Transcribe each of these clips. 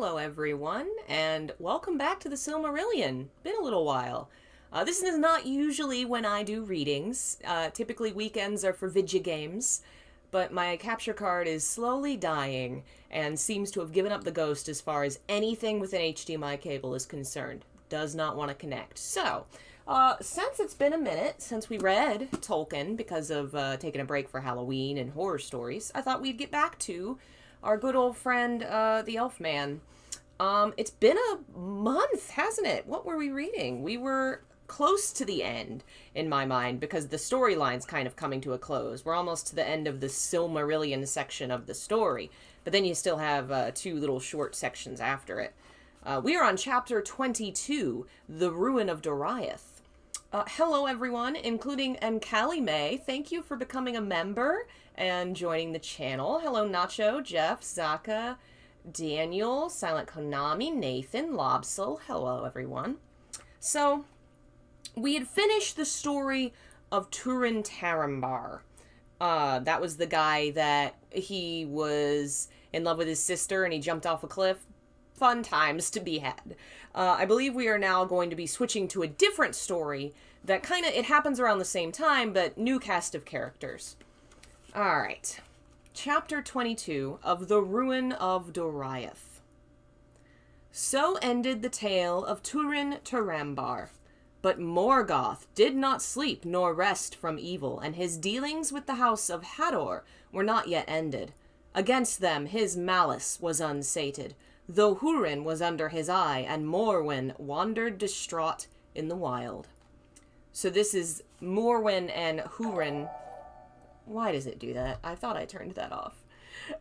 Hello everyone, and welcome back to the Silmarillion. Been a little while. This is not usually when I do readings. Typically weekends are for video games, but my capture card is slowly dying and seems to have given up the ghost as far as anything with an HDMI cable is concerned. Does not want to connect. So, since it's been a minute since we read Tolkien because of taking a break for Halloween and horror stories, I thought we'd get back to our good old friend, the Elfman. It's been a month, hasn't it? What were we reading? We were close to the end, in my mind, because the storyline's kind of coming to a close. We're almost to the end of the Silmarillion section of the story, but then you still have two little short sections after it. We are on chapter 22, The Ruin of Doriath. Hello, everyone, including Mcallie May. Thank you for becoming a member and joining the channel. Hello, Nacho, Jeff, Zaka, Daniel, Silent Konami, Nathan, Lobsel. Hello, everyone. So, we had finished the story of Turin Tarambar. That was the guy that he was in love with his sister and he jumped off a cliff. Fun times to be had. I believe we are now going to be switching to a different story that it happens around the same time, but new cast of characters. Alright. Chapter 22 of The Ruin of Doriath. So ended the tale of Turin Tarambar. But Morgoth did not sleep nor rest from evil, and his dealings with the house of Hador were not yet ended. Against them his malice was unsated, though Hurin was under his eye, and Morwen wandered distraught in the wild. So this is Morwen and Hurin. Why does it do that? I thought I turned that off.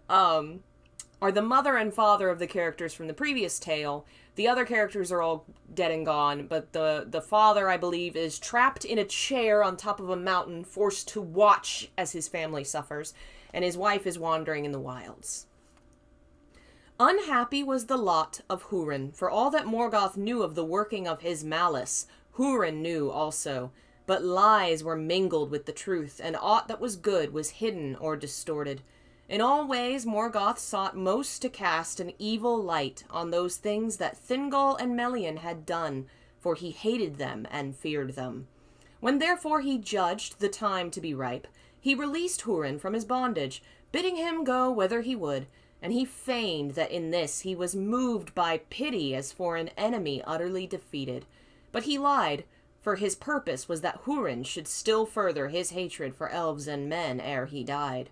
Are the mother and father of the characters from the previous tale. The other characters are all dead and gone, but the father, I believe, is trapped in a chair on top of a mountain, forced to watch as his family suffers, and his wife is wandering in the wilds. Unhappy was the lot of Hurin, for all that Morgoth knew of the working of his malice, Hurin knew also, but lies were mingled with the truth, and aught that was good was hidden or distorted. In all ways Morgoth sought most to cast an evil light on those things that Thingol and Melian had done, for he hated them and feared them. When therefore he judged the time to be ripe, he released Hurin from his bondage, bidding him go whither he would, and he feigned that in this he was moved by pity as for an enemy utterly defeated. But he lied, for his purpose was that Hurin should still further his hatred for elves and men ere he died.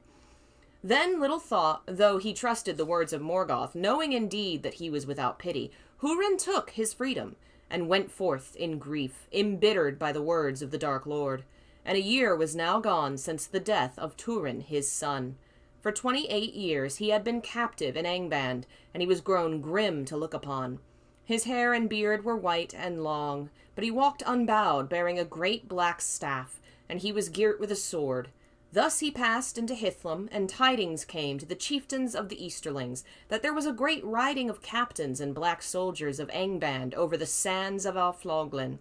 Then little thought, though he trusted the words of Morgoth, knowing indeed that he was without pity, Hurin took his freedom, and went forth in grief, embittered by the words of the Dark Lord. And a year was now gone since the death of Turin his son. For 28 years he had been captive in Angband, and he was grown grim to look upon. His hair and beard were white and long, but he walked unbowed, bearing a great black staff, and he was girt with a sword. Thus he passed into Hithlum, and tidings came to the chieftains of the Easterlings that there was a great riding of captains and black soldiers of Angband over the sands of Anfloglin.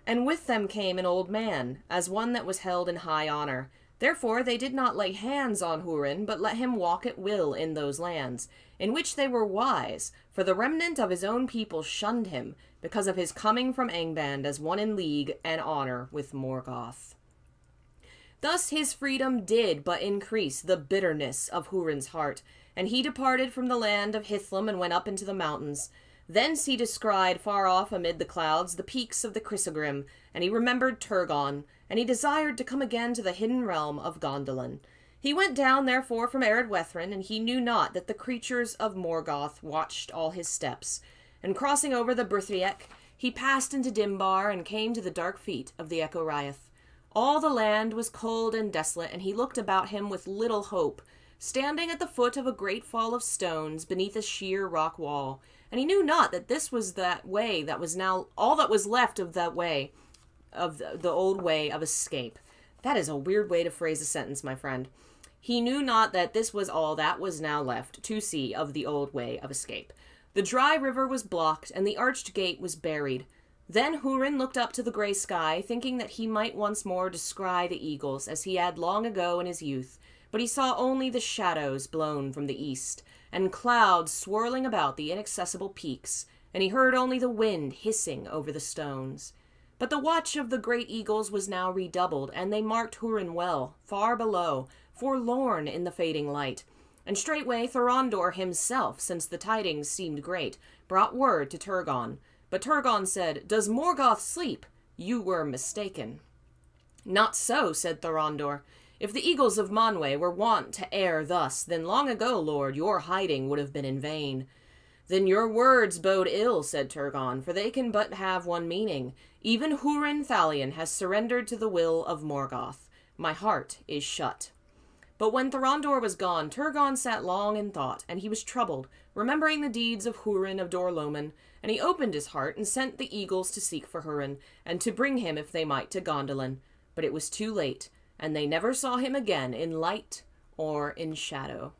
And with them came an old man, as one that was held in high honor. Therefore they did not lay hands on Hurin, but let him walk at will in those lands, in which they were wise, for the remnant of his own people shunned him, because of his coming from Angband as one in league and honor with Morgoth. Thus his freedom did but increase the bitterness of Hurin's heart, and he departed from the land of Hithlum and went up into the mountains. Thence he descried far off amid the clouds the peaks of the Chrysogrim, and he remembered Turgon, and he desired to come again to the hidden realm of Gondolin. He went down therefore from Eredwethrin, and he knew not that the creatures of Morgoth watched all his steps. And crossing over the Brithriec, he passed into Dimbar and came to the dark feet of the Echoriath. All the land was cold and desolate, and he looked about him with little hope, standing at the foot of a great fall of stones beneath a sheer rock wall. And he knew not that this was that way that was now all that was left of that way, of the old way of escape. That is a weird way to phrase a sentence, my friend. He knew not that this was all that was now left to see of the old way of escape. The dry river was blocked, and the arched gate was buried. Then Hurin looked up to the grey sky, thinking that he might once more descry the eagles, as he had long ago in his youth, but he saw only the shadows blown from the east, and clouds swirling about the inaccessible peaks, and he heard only the wind hissing over the stones. But the watch of the great eagles was now redoubled, and they marked Hurin well, far below, forlorn in the fading light. And straightway Thorondor himself, since the tidings seemed great, brought word to Turgon. But Turgon said, "Does Morgoth sleep? You were mistaken." "Not so," said Thorondor. "If the eagles of Manwë were wont to err thus, then long ago, lord, your hiding would have been in vain." "Then your words bode ill," said Turgon, "for they can but have one meaning. Even Hurin Thalion has surrendered to the will of Morgoth. My heart is shut." But when Thorondor was gone, Turgon sat long in thought, and he was troubled, remembering the deeds of Hurin of Dor-lomin, and he opened his heart and sent the eagles to seek for Hurin, and to bring him, if they might, to Gondolin. But it was too late, and they never saw him again in light or in shadow.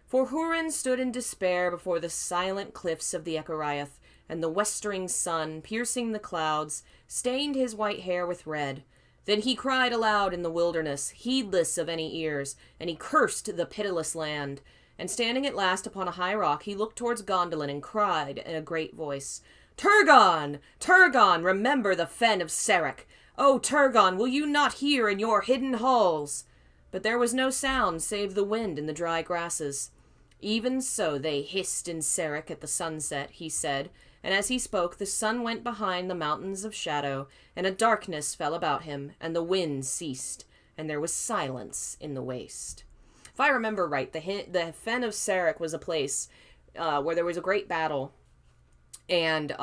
For Hurin stood in despair before the silent cliffs of the Echoriath, and the westering sun, piercing the clouds, stained his white hair with red. Then he cried aloud in the wilderness, heedless of any ears, and he cursed the pitiless land. And standing at last upon a high rock, he looked towards Gondolin and cried in a great voice, "Turgon! Turgon, remember the fen of Serech! O Turgon, will you not hear in your hidden halls?" But there was no sound save the wind in the dry grasses. "Even so they hissed in Serech at the sunset," he said, and as he spoke the sun went behind the mountains of shadow, and a darkness fell about him, and the wind ceased, and there was silence in the waste. If I remember right, the fen of Serech was a place where there was a great battle, and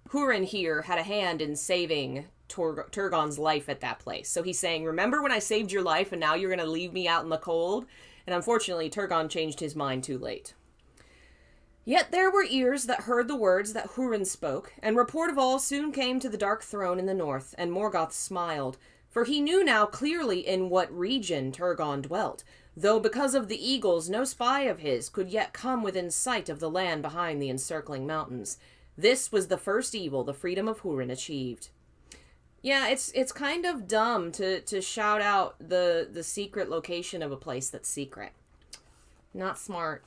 Hurin here had a hand in saving Turgon's life at that place. So he's saying, "Remember when I saved your life, and now you're going to leave me out in the cold?" And unfortunately, Turgon changed his mind too late. Yet there were ears that heard the words that Hurin spoke, and report of all soon came to the dark throne in the north, and Morgoth smiled, for he knew now clearly in what region Turgon dwelt, though because of the eagles no spy of his could yet come within sight of the land behind the encircling mountains. This was the first evil the freedom of Hurin achieved. Yeah, it's kind of dumb to shout out the secret location of a place that's secret. Not smart.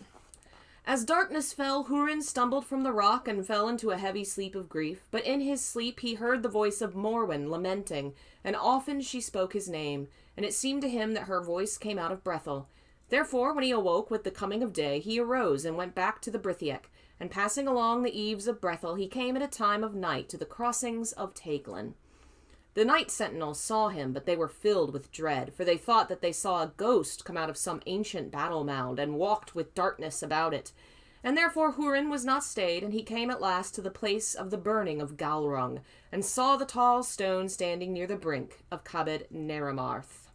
As darkness fell, Hurin stumbled from the rock and fell into a heavy sleep of grief, but in his sleep he heard the voice of Morwen lamenting, and often she spoke his name, and it seemed to him that her voice came out of Brethil. Therefore, when he awoke with the coming of day, he arose and went back to the Brithiec, and passing along the eaves of Brethil, he came at a time of night to the crossings of Taglin. The night sentinels saw him, but they were filled with dread, for they thought that they saw a ghost come out of some ancient battle mound, and walked with darkness about it. And therefore Hurin was not stayed, and he came at last to the place of the burning of Galrung, and saw the tall stone standing near the brink of Cabed Neramarth.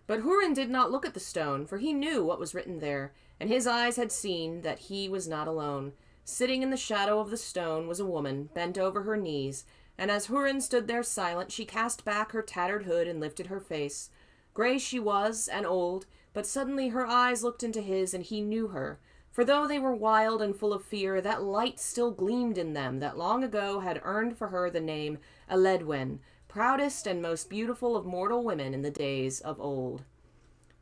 But Hurin did not look at the stone, for he knew what was written there, and his eyes had seen that he was not alone. Sitting in the shadow of the stone was a woman, bent over her knees, and as Hurin stood there silent, she cast back her tattered hood and lifted her face. Grey she was, and old, but suddenly her eyes looked into his, and he knew her. For though they were wild and full of fear, that light still gleamed in them that long ago had earned for her the name Eledwen, proudest and most beautiful of mortal women in the days of old.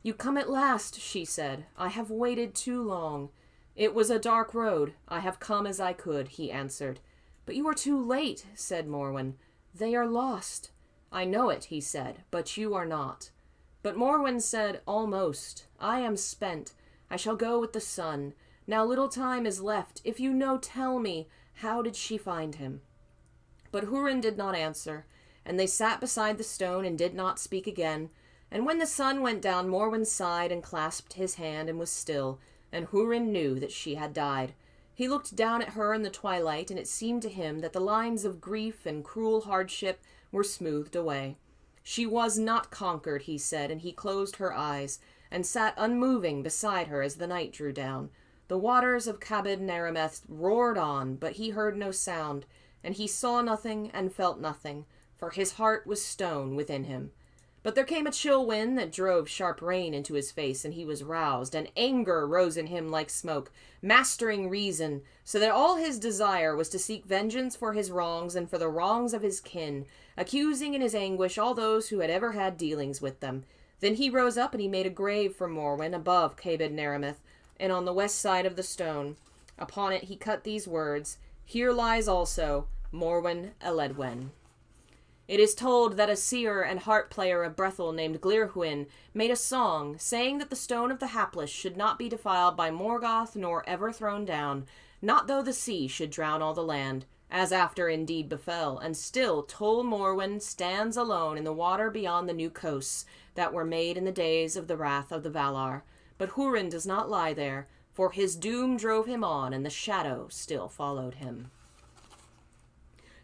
"You come at last," she said. "I have waited too long." "It was a dark road. I have come as I could," he answered. "But you are too late," said Morwen. "They are lost." "I know it," he said, "but you are not." But Morwen said, "Almost. I am spent. I shall go with the sun. Now little time is left. If you know, tell me, how did she find him?" But Hurin did not answer, and they sat beside the stone and did not speak again. And when the sun went down, Morwen sighed and clasped his hand and was still, and Hurin knew that she had died. He looked down at her in the twilight, and it seemed to him that the lines of grief and cruel hardship were smoothed away. She was not conquered, he said, and he closed her eyes, and sat unmoving beside her as the night drew down. The waters of Cabed Nerameth roared on, but he heard no sound, and he saw nothing and felt nothing, for his heart was stone within him. But there came a chill wind that drove sharp rain into his face, and he was roused, and anger rose in him like smoke, mastering reason, so that all his desire was to seek vengeance for his wrongs and for the wrongs of his kin, accusing in his anguish all those who had ever had dealings with them. Then he rose up and he made a grave for Morwen above Cabed Nerameth, and on the west side of the stone. Upon it he cut these words, Here lies also Morwen Eledwen. It is told that a seer and harp player of Brethil named Glirhwyn made a song, saying that the stone of the hapless should not be defiled by Morgoth nor ever thrown down, not though the sea should drown all the land, as after indeed befell, and still Tol Morwen stands alone in the water beyond the new coasts that were made in the days of the wrath of the Valar. But Hurin does not lie there, for his doom drove him on, and the shadow still followed him.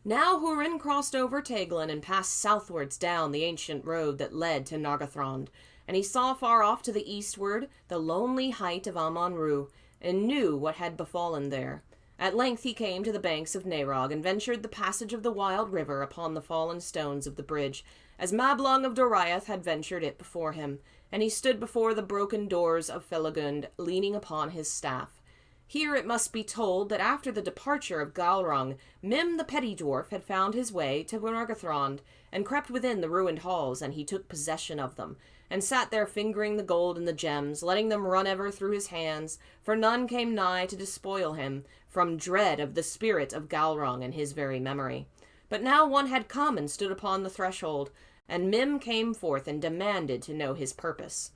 Now Hurin crossed over Teglin and passed southwards down the ancient road that led to Nargothrond, and he saw far off to the eastward the lonely height of Amon-Rû, and knew what had befallen there. At length he came to the banks of Narog, and ventured the passage of the wild river upon the fallen stones of the bridge, as Mablung of Doriath had ventured it before him, and he stood before the broken doors of Felagund, leaning upon his staff. Here it must be told that after the departure of Galrung, Mim the petty dwarf had found his way to Nargothrond, and crept within the ruined halls, and he took possession of them, and sat there fingering the gold and the gems, letting them run ever through his hands, for none came nigh to despoil him, from dread of the spirit of Galrung and his very memory. But now one had come and stood upon the threshold, and Mim came forth and demanded to know his purpose.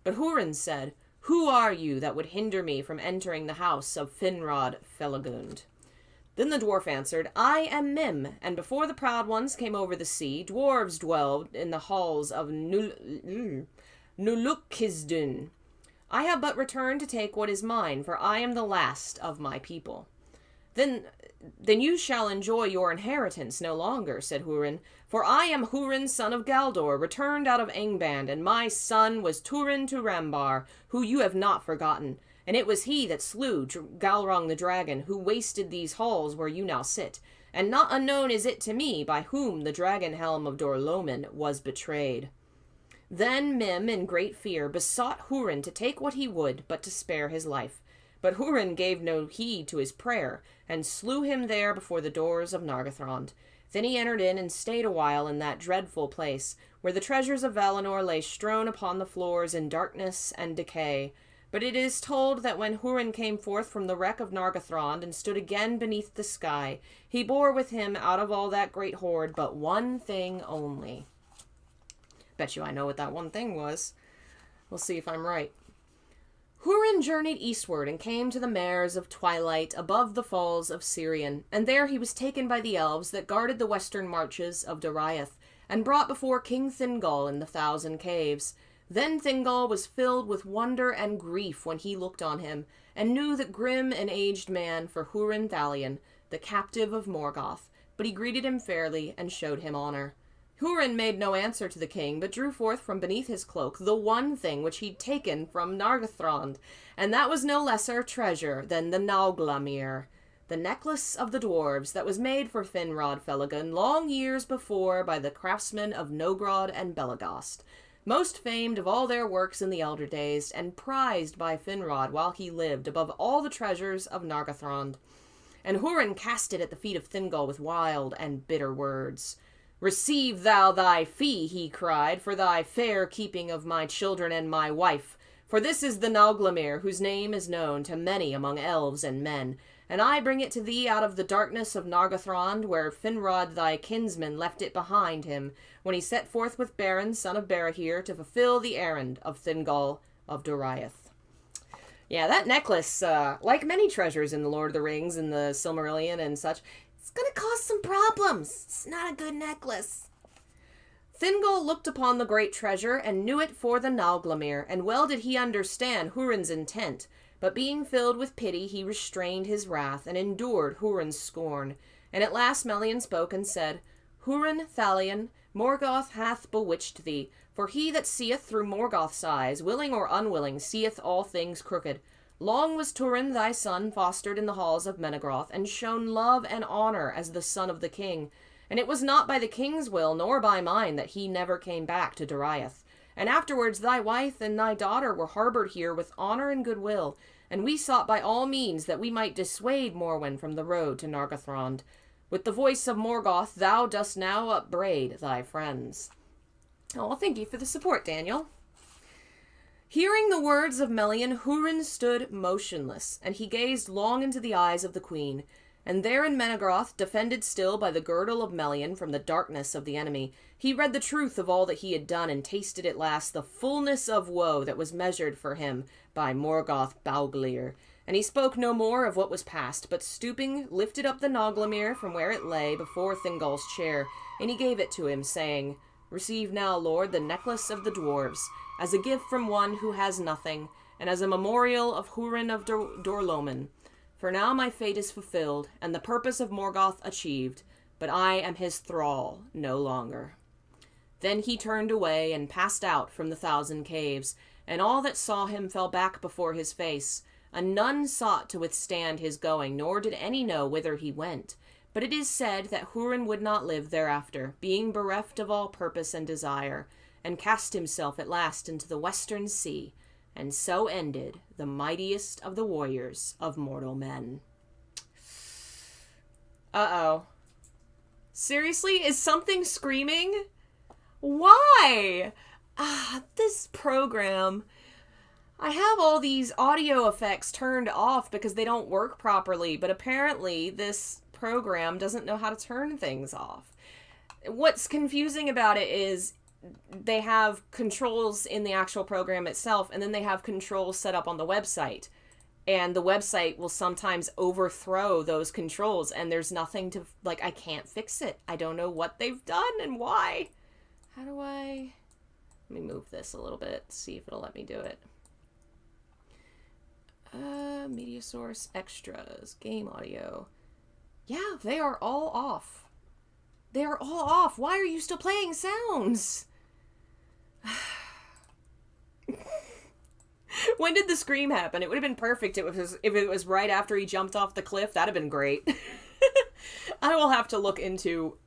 But Hurin said, Who are you that would hinder me from entering the house of Finrod Felagund? Then the dwarf answered, I am Mim, and before the proud ones came over the sea, dwarves dwelled in the halls of Nulukizdun. I have but returned to take what is mine, for I am the last of my people. Then you shall enjoy your inheritance no longer, said Hurin, for I am Hurin, son of Galdor, returned out of Angband, and my son was Turin to Rambar, who you have not forgotten, and it was he that slew Galrung the dragon, who wasted these halls where you now sit, and not unknown is it to me by whom the dragon helm of Dorlomin was betrayed. Then Mim, in great fear, besought Hurin to take what he would, but to spare his life. But Hurin gave no heed to his prayer, and slew him there before the doors of Nargothrond. Then he entered in and stayed a while in that dreadful place, where the treasures of Valinor lay strewn upon the floors in darkness and decay. But it is told that when Hurin came forth from the wreck of Nargothrond and stood again beneath the sky, he bore with him out of all that great hoard but one thing only. Bet you I know what that one thing was. We'll see if I'm right. Hurin journeyed eastward and came to the mares of twilight above the falls of Sirion, and there he was taken by the elves that guarded the western marches of Doriath, and brought before King Thingol in the Thousand Caves. Then Thingol was filled with wonder and grief when he looked on him, and knew that grim and aged man for Hurin Thalion, the captive of Morgoth, but he greeted him fairly and showed him honor. Hurin made no answer to the king, but drew forth from beneath his cloak the one thing which he'd taken from Nargothrond, and that was no lesser treasure than the Nauglamir, the necklace of the dwarves that was made for Finrod Felagund long years before by the craftsmen of Nogrod and Belagast, most famed of all their works in the elder days, and prized by Finrod while he lived above all the treasures of Nargothrond. And Hurin cast it at the feet of Thingol with wild and bitter words. Receive thou thy fee, he cried, for thy fair keeping of my children and my wife. For this is the Nauglamir, whose name is known to many among elves and men, and I bring it to thee out of the darkness of Nargothrond, where Finrod thy kinsman left it behind him, when he set forth with Beren, son of Barahir, to fulfill the errand of Thingol of Doriath. Yeah, that necklace, like many treasures in The Lord of the Rings and the Silmarillion and such, it's gonna cause some problems. It's not a good necklace. Thingol looked upon the great treasure and knew it for the Nauglamir, and well did he understand Hurin's intent, but being filled with pity he restrained his wrath and endured Hurin's scorn. And at last Melian spoke and said, Hurin Thalion, Morgoth hath bewitched thee, for he that seeth through Morgoth's eyes, willing or unwilling, seeth all things crooked. Long was Turin thy son fostered in the halls of Menegroth, and shown love and honor as the son of the king. And it was not by the king's will, nor by mine, that he never came back to Doriath. And afterwards thy wife and thy daughter were harbored here with honor and goodwill, and we sought by all means that we might dissuade Morwen from the road to Nargothrond. With the voice of Morgoth thou dost now upbraid thy friends. Oh, well, thank you for the support, Daniel. Hearing the words of Melian, Hurin stood motionless, and he gazed long into the eyes of the queen. And there in Menegroth, defended still by the girdle of Melian from the darkness of the enemy, he read the truth of all that he had done, and tasted at last the fullness of woe that was measured for him by Morgoth Bauglir. And he spoke no more of what was past, but stooping, lifted up the Noglamir from where it lay before Thingol's chair, and he gave it to him, saying, "Receive now, Lord, the necklace of the dwarves, as a gift from one who has nothing, and as a memorial of Hurin of Dorloman. For now my fate is fulfilled, and the purpose of Morgoth achieved, but I am his thrall no longer." Then he turned away and passed out from the 1,000 caves, and all that saw him fell back before his face, and none sought to withstand his going, nor did any know whither he went. But it is said that Hurin would not live thereafter, being bereft of all purpose and desire, and cast himself at last into the western sea, and so ended the mightiest of the warriors of mortal men. Uh-oh. Seriously? Is something screaming? Why? This program. I have all these audio effects turned off because they don't work properly, but apparently this program doesn't know how to turn things off. What's confusing about it is they have controls in the actual program itself, and then they have controls set up on the website. And the website will sometimes overthrow those controls, and there's nothing to, I can't fix it. I don't know what they've done and why. How do I... Let me move this a little bit, see if it'll let me do it. Media source, extras, game audio. Yeah, they are all off. They are all off. Why are you still playing sounds? When did the scream happen? It would have been perfect if it was right after he jumped off the cliff. That'd have been great. I will have to look into...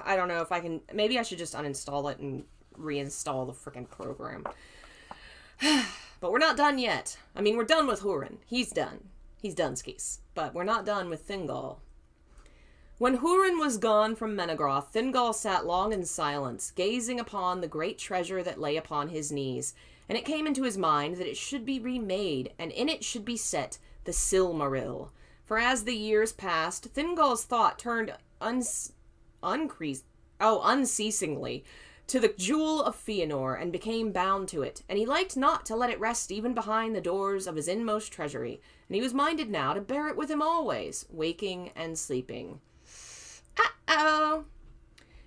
I don't know if I can... Maybe I should just uninstall it and reinstall the freaking program. But we're not done yet. I mean, we're done with Hurin. He's done. He's done skis. But we're not done with Thingol. When Hurin was gone from Menegroth, Thingol sat long in silence, gazing upon the great treasure that lay upon his knees, and it came into his mind that it should be remade, and in it should be set the Silmaril. For as the years passed, Thingol's thought turned unceasingly to the jewel of Fëanor, and became bound to it, and he liked not to let it rest even behind the doors of his inmost treasury, and he was minded now to bear it with him always, waking and sleeping. Uh-oh!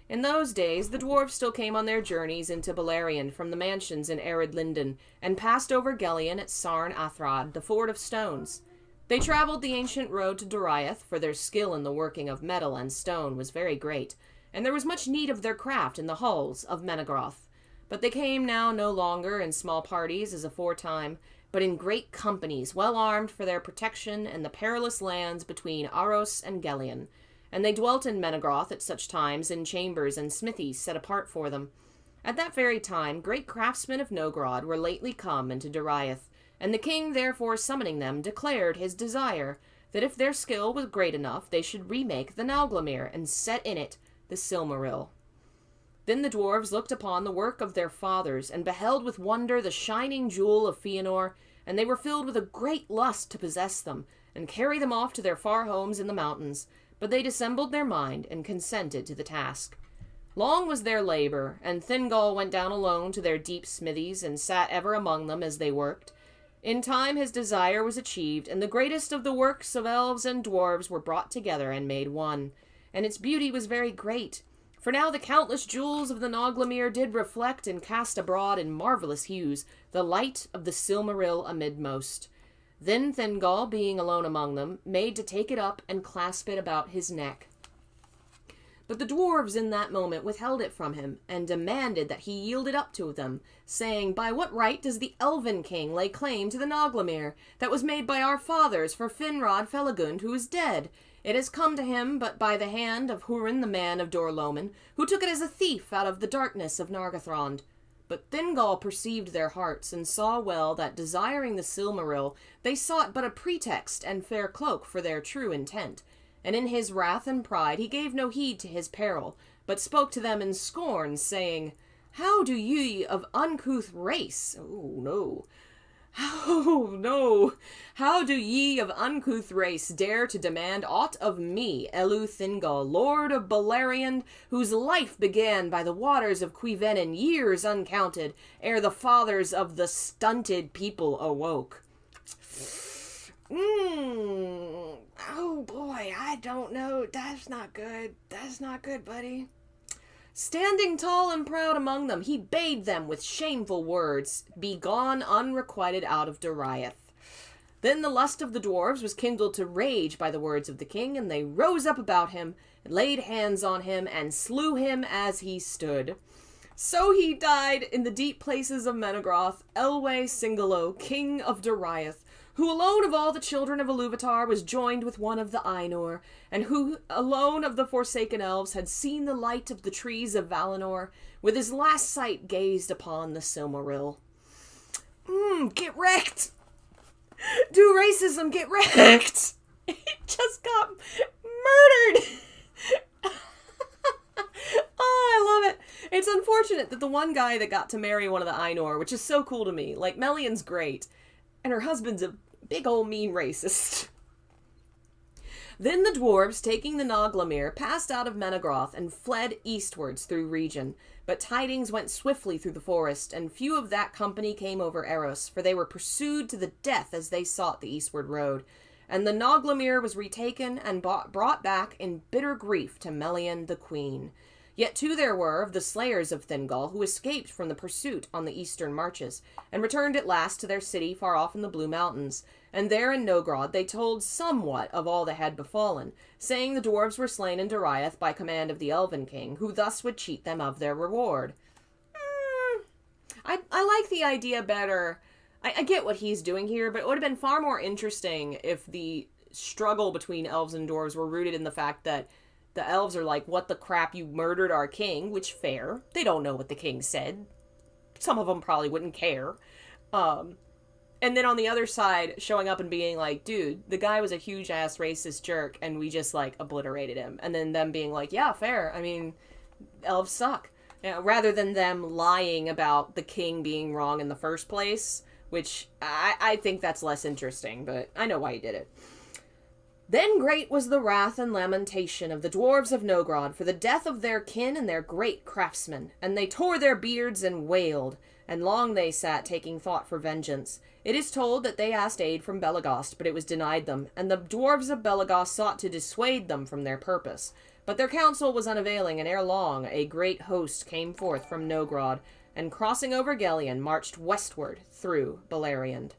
In those days, the dwarves still came on their journeys into Beleriand from the mansions in Ered Linden, and passed over Gellion at Sarn Athrad, the Ford of Stones. They traveled the ancient road to Doriath, for their skill in the working of metal and stone was very great, and there was much need of their craft in the halls of Menegroth. But they came now no longer in small parties as aforetime, but in great companies, well armed for their protection in the perilous lands between Aros and Gellion. And they dwelt in Menegroth at such times in chambers and smithies set apart for them. At that very time, great craftsmen of Nogrod were lately come into Doriath, and the king, therefore summoning them, declared his desire that if their skill was great enough, they should remake the Noglamir and set in it the Silmaril. Then the dwarves looked upon the work of their fathers, and beheld with wonder the shining jewel of Fëanor, and they were filled with a great lust to possess them, and carry them off to their far homes in the mountains. But they dissembled their mind, and consented to the task. Long was their labor, and Thingol went down alone to their deep smithies, and sat ever among them as they worked. In time his desire was achieved, and the greatest of the works of elves and dwarves were brought together and made one. And its beauty was very great, for now the countless jewels of the Noglamir did reflect and cast abroad in marvellous hues the light of the Silmaril amidmost. Then Thingol, being alone among them, made to take it up and clasp it about his neck. But the dwarves in that moment withheld it from him, and demanded that he yield it up to them, saying, "By what right does the Elven king lay claim to the Noglamir, that was made by our fathers for Finrod Felagund, who is dead? It has come to him but by the hand of Hurin the man of Dorloman, who took it as a thief out of the darkness of Nargothrond." But Thingol perceived their hearts, and saw well that, desiring the Silmaril, they sought but a pretext and fair cloak for their true intent. And in his wrath and pride he gave no heed to his peril, but spoke to them in scorn, saying, How do ye of uncouth race? Oh, no. Oh, no. How do ye of uncouth race dare to demand aught of me, Thingol, lord of Beleriand, whose life began by the waters of Cuivenin years uncounted, ere the fathers of the stunted people awoke? Oh, boy, I don't know. That's not good. That's not good, buddy. Standing tall and proud among them, he bade them with shameful words be gone unrequited out of Doriath. Then the lust of the dwarves was kindled to rage by the words of the king, and they rose up about him, and laid hands on him, and slew him as he stood. So he died in the deep places of Menegroth, Elwë Singolo, king of Doriath, who alone of all the children of Iluvatar was joined with one of the Ainur, and who alone of the Forsaken Elves had seen the light of the trees of Valinor, with his last sight gazed upon the Silmaril. Get wrecked! Do racism, get wrecked! He just got murdered! Oh, I love it. It's unfortunate that the one guy that got to marry one of the Ainur, which is so cool to me, like, Melian's great, and her husband's a big ol' mean racist. Then the dwarves, taking the Noglamir, passed out of Menegroth and fled eastwards through region. But tidings went swiftly through the forest, and few of that company came over Eros, for they were pursued to the death as they sought the eastward road. And the Noglamir was retaken and brought back in bitter grief to Melian the queen. Yet two there were of the slayers of Thingol who escaped from the pursuit on the eastern marches, and returned at last to their city far off in the Blue Mountains. And there in Nogrod they told somewhat of all that had befallen, saying the dwarves were slain in Doriath by command of the Elven King, who thus would cheat them of their reward. I like the idea better. I get what he's doing here, but it would have been far more interesting if the struggle between elves and dwarves were rooted in the fact that the elves are like, what the crap, you murdered our king, which fair. They don't know what the king said. Some of them probably wouldn't care. And then on the other side, showing up and being like, dude, the guy was a huge-ass racist jerk, and we just, like, obliterated him. And then them being like, yeah, fair. I mean, elves suck. You know, rather than them lying about the king being wrong in the first place, which I think that's less interesting, but I know why he did it. Then great was the wrath and lamentation of the dwarves of Nogrod for the death of their kin and their great craftsman, and they tore their beards and wailed, and long they sat taking thought for vengeance. It is told that they asked aid from Belegost, but it was denied them, and the dwarves of Belegost sought to dissuade them from their purpose. But their counsel was unavailing, and ere long a great host came forth from Nogrod, and crossing over Gelion, marched westward through Beleriand.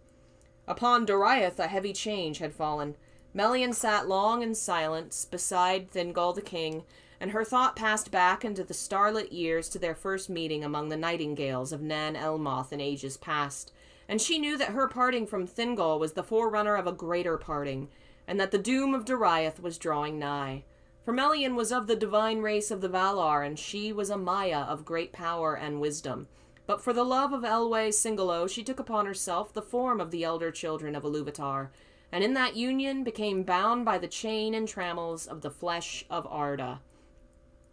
Upon Doriath a heavy change had fallen. Melian sat long in silence beside Thingol the king, and her thought passed back into the starlit years to their first meeting among the nightingales of Nan Elmoth in ages past, and she knew that her parting from Thingol was the forerunner of a greater parting, and that the doom of Doriath was drawing nigh. For Melian was of the divine race of the Valar, and she was a Maya of great power and wisdom. But for the love of Elwë Singolo, she took upon herself the form of the elder children of Iluvatar, and in that union became bound by the chain and trammels of the flesh of Arda.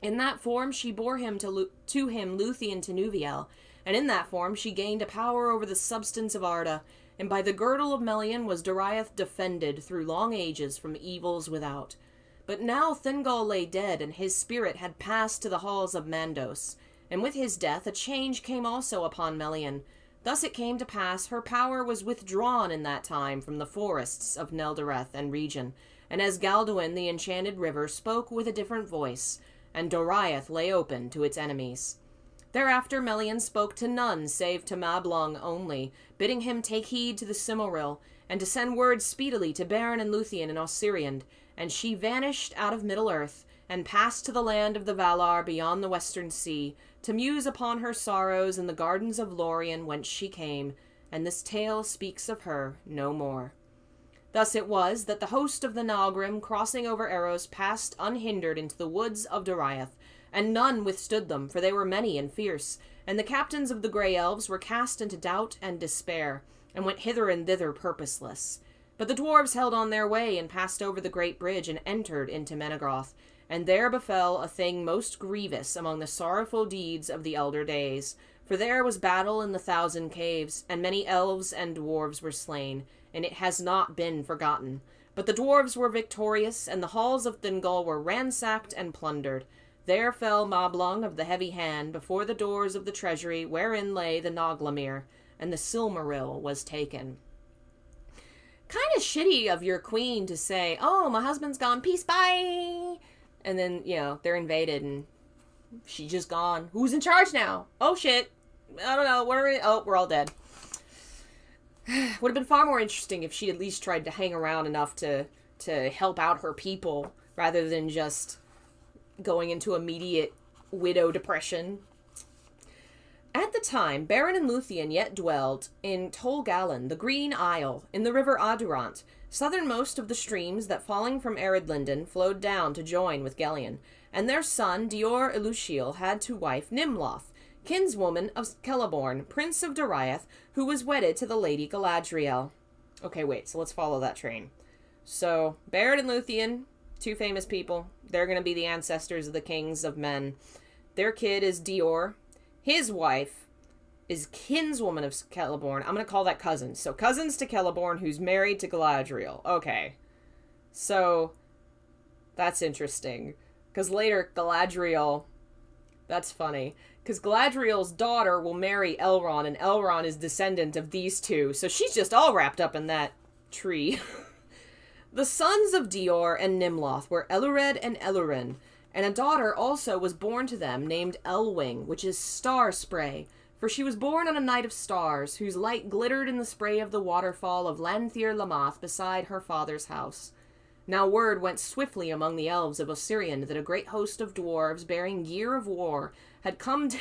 In that form she bore him to him Luthien Tinuviel, and in that form she gained a power over the substance of Arda, and by the girdle of Melian was Doriath defended through long ages from evils without. But now Thingol lay dead, and his spirit had passed to the halls of Mandos, and with his death a change came also upon Melian. Thus it came to pass her power was withdrawn in that time from the forests of Neldereth and region, and as Galduin the enchanted river spoke with a different voice, and Doriath lay open to its enemies. Thereafter Melian spoke to none save to Mablung only, bidding him take heed to the Silmaril, and to send word speedily to Barrett and Luthien in Osiriand, and she vanished out of Middle-earth, and passed to the land of the Valar beyond the western sea, to muse upon her sorrows in the gardens of Lorien whence she came, and this tale speaks of her no more. Thus it was that the host of the Nalgrim, crossing over Eros, passed unhindered into the woods of Doriath, and none withstood them, for they were many and fierce, and the captains of the Grey Elves were cast into doubt and despair, and went hither and thither purposeless. But the dwarves held on their way and passed over the great bridge and entered into Menegroth. And there befell a thing most grievous among the sorrowful deeds of the elder days. For there was battle in the 1,000 caves, and many elves and dwarves were slain, and it has not been forgotten. But the dwarves were victorious, and the halls of Thingol were ransacked and plundered. There fell Moblung of the Heavy Hand before the doors of the treasury wherein lay the Noglamir, and the Silmaril was taken. Kind of shitty of your queen to say, oh, my husband's gone, peace, bye! And then, they're invaded and she's just gone. Who's in charge now? Oh, shit. I don't know. We're all dead. Would have been far more interesting if she at least tried to hang around enough to help out her people rather than just going into immediate widow depression. At the time, Barrett and Luthien yet dwelled in Tol Galen, the Green Isle, in the river Adurant, southernmost of the streams that falling from Eredlindon flowed down to join with Gelion, and their son Dior Ilushiel had to wife Nimloth, kinswoman of Celeborn, prince of Doriath, who was wedded to the lady Galadriel. Okay, wait, so let's follow that train. So, Barrett and Luthien, two famous people, they're going to be the ancestors of the kings of men. Their kid is Dior. His wife is kinswoman of Celeborn. I'm going to call that cousins. So cousins to Celeborn, who's married to Galadriel. Okay. So that's interesting. Because later Galadriel, that's funny. Because Galadriel's daughter will marry Elrond, and Elrond is descendant of these two. So she's just all wrapped up in that tree. The sons of Dior and Nimloth were Elured and Elurin. And a daughter also was born to them, named Elwing, which is star spray, for she was born on a night of stars, whose light glittered in the spray of the waterfall of Lanthir Lamath beside her father's house. Now word went swiftly among the elves of Osirian that a great host of dwarves bearing gear of war had come to...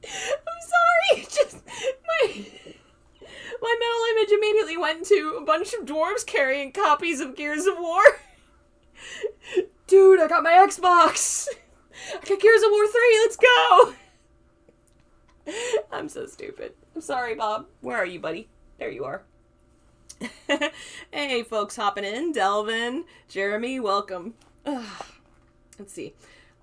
I'm sorry, just my mental image immediately went to a bunch of dwarves carrying copies of Gears of War. Dude, I got my Xbox! I got Gears of War 3, let's go! I'm so stupid. I'm sorry, Bob. Where are you, buddy? There you are. Hey, folks hopping in. Delvin, Jeremy, welcome. Let's see.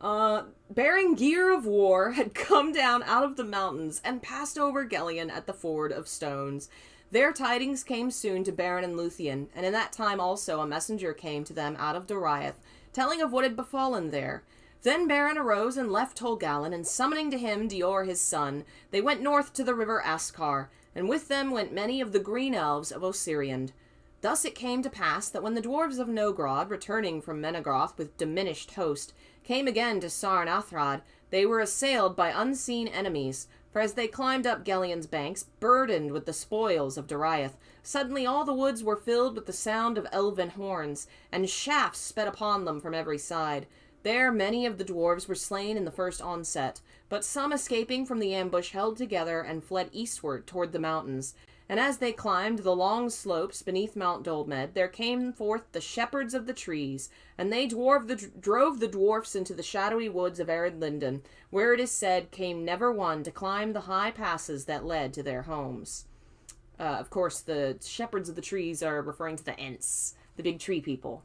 Bearing gear of war had come down out of the mountains and passed over Gelion at the Ford of Stones. Their tidings came soon to Barrett and Luthien, and in that time also a messenger came to them out of Doriath, telling of what had befallen there. Then Barrett arose and left Tol Galen, and summoning to him Dior his son, they went north to the river Askar, and with them went many of the green elves of Osiriand. Thus it came to pass that when the dwarves of Nogrod, returning from Menegroth with diminished host, came again to Sarnathrad, they were assailed by unseen enemies, for as they climbed up Gelion's banks, burdened with the spoils of Doriath, suddenly all the woods were filled with the sound of elven horns, and shafts sped upon them from every side. There many of the dwarves were slain in the first onset, but some escaping from the ambush held together and fled eastward toward the mountains. And as they climbed the long slopes beneath Mount Dolmed, there came forth the shepherds of the trees, and they drove the dwarfs into the shadowy woods of Eredlindon, where it is said came never one to climb the high passes that led to their homes. Of course, the shepherds of the trees are referring to the Ents, the big tree people.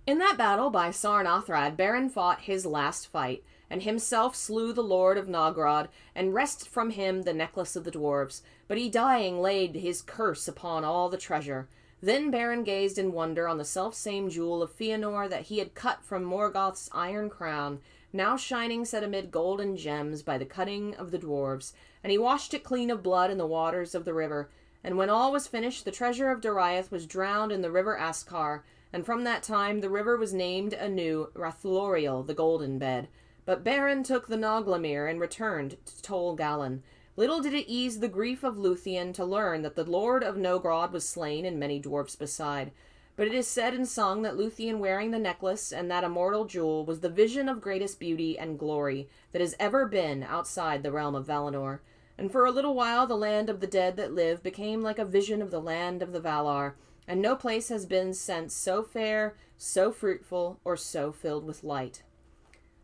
In that battle by Sarnathrad, Beren fought his last fight, and himself slew the lord of Nogrod, and wrested from him the necklace of the dwarves. But he dying laid his curse upon all the treasure. Then Beren gazed in wonder on the self-same jewel of Fëanor that he had cut from Morgoth's iron crown, now shining set amid golden gems by the cutting of the dwarves, and he washed it clean of blood in the waters of the river. And when all was finished, the treasure of Doriath was drowned in the river Askar, and from that time the river was named anew Rathloriel, the Golden Bed. But Beren took the Noglamir and returned to Tol Galen. Little did it ease the grief of Luthien to learn that the lord of Nogrod was slain and many dwarfs beside. But it is said and sung that Luthien wearing the necklace and that immortal jewel was the vision of greatest beauty and glory that has ever been outside the realm of Valinor. And for a little while the land of the dead that live became like a vision of the land of the Valar, and no place has been since so fair, so fruitful, or so filled with light.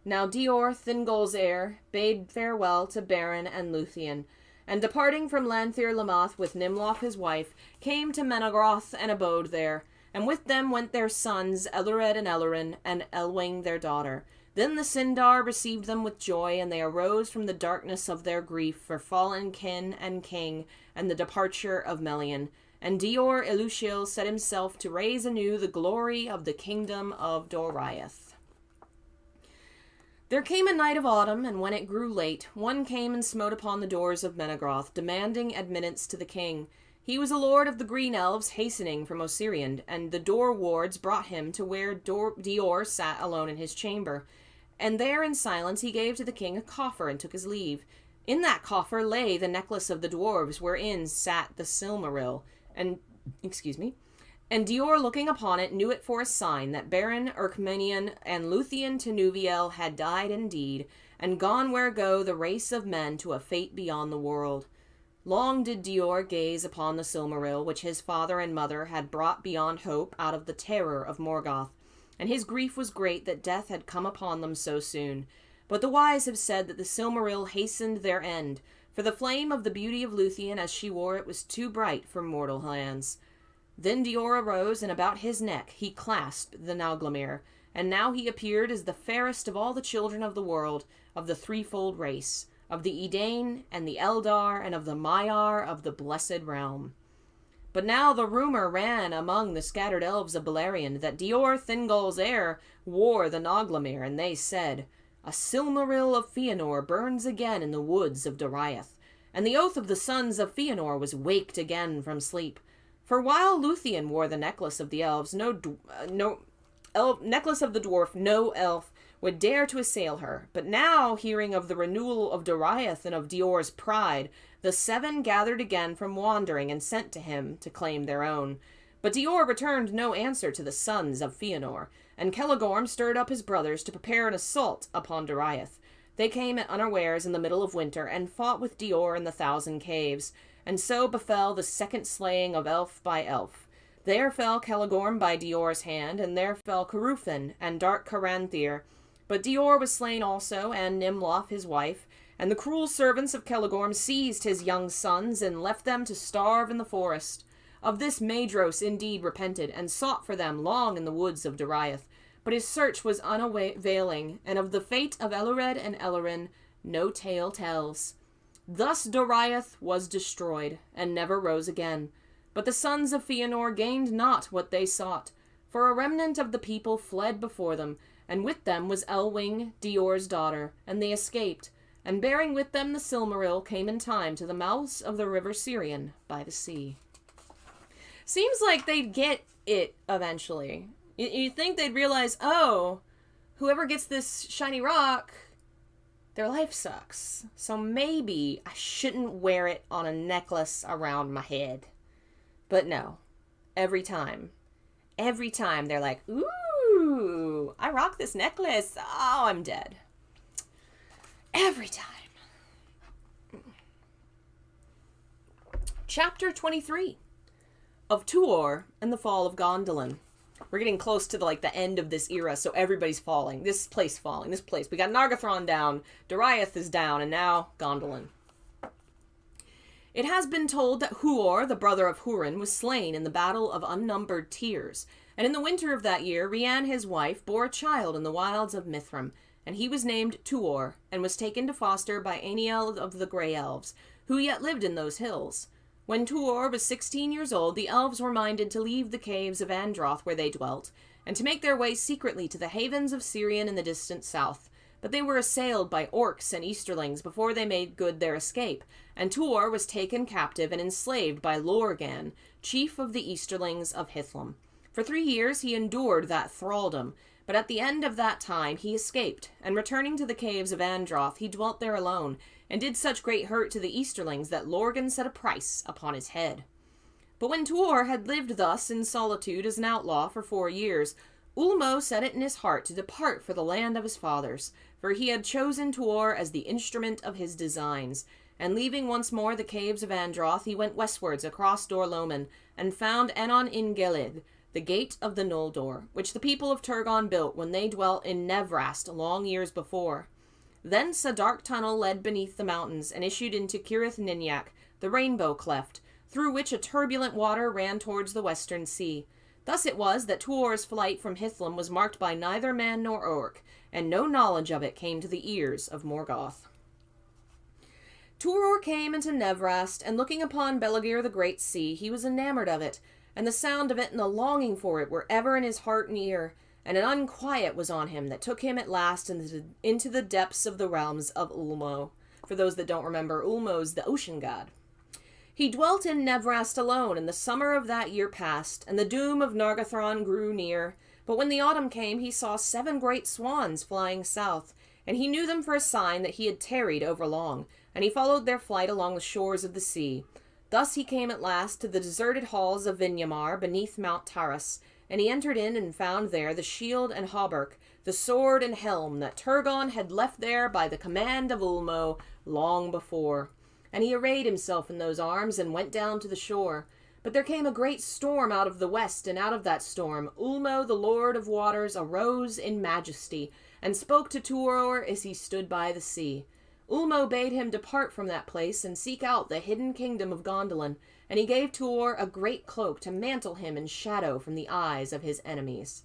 Now Dior, Thingol's heir, bade farewell to Beren and Luthien, and departing from Lanthir Lamath with Nimloth his wife, came to Menegroth and abode there. And with them went their sons, Elred and Elerin, and Elwing their daughter. Then the Sindar received them with joy, and they arose from the darkness of their grief for fallen kin and king, and the departure of Melian. And Dior Elushiel set himself to raise anew the glory of the kingdom of Doriath. There came a night of autumn, and when it grew late, one came and smote upon the doors of Menegroth, demanding admittance to the king. He was a lord of the Green Elves, hastening from Osirian, and the door wards brought him to where Dior sat alone in his chamber. And there in silence he gave to the king a coffer and took his leave. In that coffer lay the necklace of the dwarves, wherein sat the Silmaril. And Dior, looking upon it, knew it for a sign that Baron Erkmenian and Luthien Tenuviel had died indeed, and gone where go the race of men to a fate beyond the world. Long did Dior gaze upon the Silmaril, which his father and mother had brought beyond hope out of the terror of Morgoth, and his grief was great that death had come upon them so soon. But the wise have said that the Silmaril hastened their end, for the flame of the beauty of Luthien as she wore it was too bright for mortal hands. Then Dior arose, and about his neck he clasped the Nauglamir, and now he appeared as the fairest of all the children of the world, of the threefold race, of the Edain, and the Eldar, and of the Maiar of the Blessed Realm. But now the rumor ran among the scattered elves of Beleriand that Dior Thingol's heir wore the Nauglamir, and they said, "A Silmaril of Fëanor burns again in the woods of Doriath." And the oath of the sons of Fëanor was waked again from sleep. For while Luthien wore the necklace of the elves, necklace of the dwarf, no elf would dare to assail her. But now, hearing of the renewal of Doriath and of Dior's pride, the seven gathered again from wandering and sent to him to claim their own. But Dior returned no answer to the sons of Fëanor, and Celegorm stirred up his brothers to prepare an assault upon Doriath. They came at unawares in the middle of winter, and fought with Dior in the Thousand Caves, and so befell the second slaying of elf by elf. There fell Celegorm by Dior's hand, and there fell Carufin and dark Caranthir. But Dior was slain also, and Nimloth his wife, and the cruel servants of Celegorm seized his young sons, and left them to starve in the forest. Of this Maedhros indeed repented, and sought for them long in the woods of Doriath. But his search was unavailing, and of the fate of Elred and Elerin no tale tells. Thus Doriath was destroyed, and never rose again. But the sons of Fëanor gained not what they sought, for a remnant of the people fled before them, and with them was Elwing, Dior's daughter, and they escaped, and bearing with them the Silmaril came in time to the mouths of the river Sirion by the sea. Seems like they'd get it eventually. You'd think they'd realize, oh, whoever gets this shiny rock, their life sucks. So maybe I shouldn't wear it on a necklace around my head. But no, every time they're like, ooh, I rock this necklace. Oh, I'm dead. Every time. Chapter 23 of Tuor and the Fall of Gondolin. We're getting close to the end of this era, so everybody's falling. This place. We got Nargothrond down, Doriath is down, and now Gondolin. It has been told that Huor, the brother of Hurin, was slain in the Battle of Unnumbered Tears, and in the winter of that year, Rian, his wife, bore a child in the wilds of Mithram, and he was named Tuor, and was taken to foster by Aniel of the Grey Elves, who yet lived in those hills. When Tuor was 16 years old, the elves were minded to leave the caves of Androth where they dwelt, and to make their way secretly to the havens of Sirion in the distant south. But they were assailed by orcs and Easterlings before they made good their escape, and Tuor was taken captive and enslaved by Lorgan, chief of the Easterlings of Hithlum. For 3 years he endured that thraldom, but at the end of that time he escaped, and returning to the caves of Androth, he dwelt there alone, and did such great hurt to the Easterlings that Lorgan set a price upon his head. But when Tuor had lived thus in solitude as an outlaw for 4 years, Ulmo set it in his heart to depart for the land of his fathers, for he had chosen Tuor as the instrument of his designs, and leaving once more the caves of Androth, he went westwards across Dor-Lomin, and found Anon in Gelid, the gate of the Noldor, which the people of Turgon built when they dwelt in Nevrast long years before. Thence a dark tunnel led beneath the mountains and issued into Cirith Ninyak, the rainbow cleft, through which a turbulent water ran towards the western sea. Thus it was that Tuor's flight from Hithlum was marked by neither man nor orc, and no knowledge of it came to the ears of Morgoth. Tuor came into Nevrast, and looking upon Belagir the Great Sea, he was enamored of it, and the sound of it and the longing for it were ever in his heart and ear, and an unquiet was on him that took him at last into the depths of the realms of Ulmo. For those that don't remember, Ulmo's the ocean god. He dwelt in Nevrast alone, and the summer of that year passed, and the doom of Nargothrond grew near. But when the autumn came, he saw 7 great swans flying south, and he knew them for a sign that he had tarried overlong, and he followed their flight along the shores of the sea. Thus he came at last to the deserted halls of Vinyamar beneath Mount Taras, and he entered in and found there the shield and hauberk, the sword and helm that Turgon had left there by the command of Ulmo long before. And he arrayed himself in those arms and went down to the shore. But there came a great storm out of the west, and out of that storm Ulmo, the Lord of Waters, arose in majesty, and spoke to Tuor as he stood by the sea. Ulmo bade him depart from that place and seek out the hidden kingdom of Gondolin, and he gave Tuor a great cloak to mantle him in shadow from the eyes of his enemies.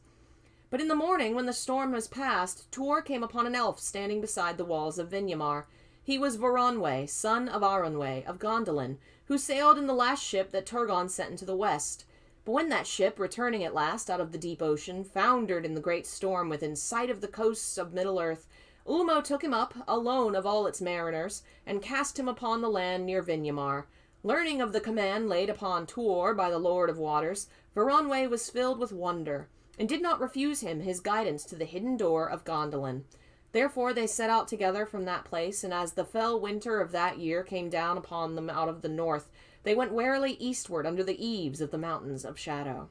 But in the morning, when the storm was past, Tuor came upon an elf standing beside the walls of Vinyamar. He was Voronwe, son of Aronwe, of Gondolin, who sailed in the last ship that Turgon sent into the west. But when that ship, returning at last out of the deep ocean, foundered in the great storm within sight of the coasts of Middle-earth, Ulmo took him up, alone of all its mariners, and cast him upon the land near Vinyamar. Learning of the command laid upon Tuor by the Lord of Waters, Voronwe was filled with wonder, and did not refuse him his guidance to the hidden door of Gondolin. Therefore they set out together from that place, and as the fell winter of that year came down upon them out of the north, they went warily eastward under the eaves of the mountains of shadow.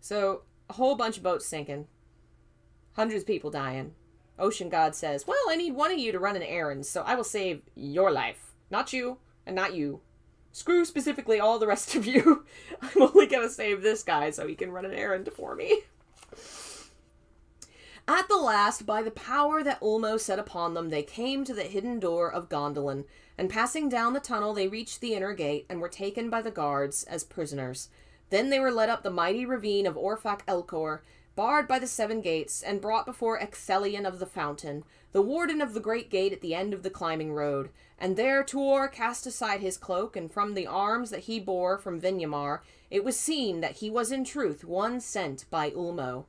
So, a whole bunch of boats sinking. Hundreds of people dying. Ocean God says, well, I need one of you to run an errand, so I will save your life. Not you, and not you. Screw specifically all the rest of you. I'm only going to save this guy so he can run an errand for me. At the last, by the power that Ulmo set upon them, they came to the hidden door of Gondolin, and passing down the tunnel they reached the inner gate, and were taken by the guards as prisoners. Then they were led up the mighty ravine of Orphak Elcor, barred by the 7 gates, and brought before Ecthelion of the Fountain, the warden of the great gate at the end of the climbing road. And there Tuor cast aside his cloak, and from the arms that he bore from Vinyamar, it was seen that he was in truth one sent by Ulmo.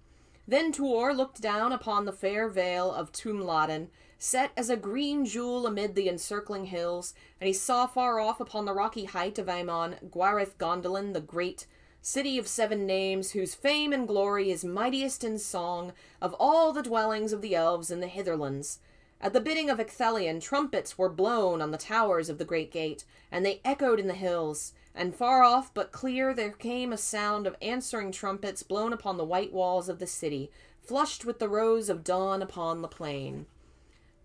Then Tuor looked down upon the fair vale of Tumladen, set as a green jewel amid the encircling hills, and he saw far off upon the rocky height of Aemon Gwareth Gondolin the Great, city of 7 names, whose fame and glory is mightiest in song of all the dwellings of the elves in the hitherlands. At the bidding of Ecthelion, trumpets were blown on the towers of the great gate, and they echoed in the hills. And far off but clear there came a sound of answering trumpets blown upon the white walls of the city, flushed with the rose of dawn upon the plain.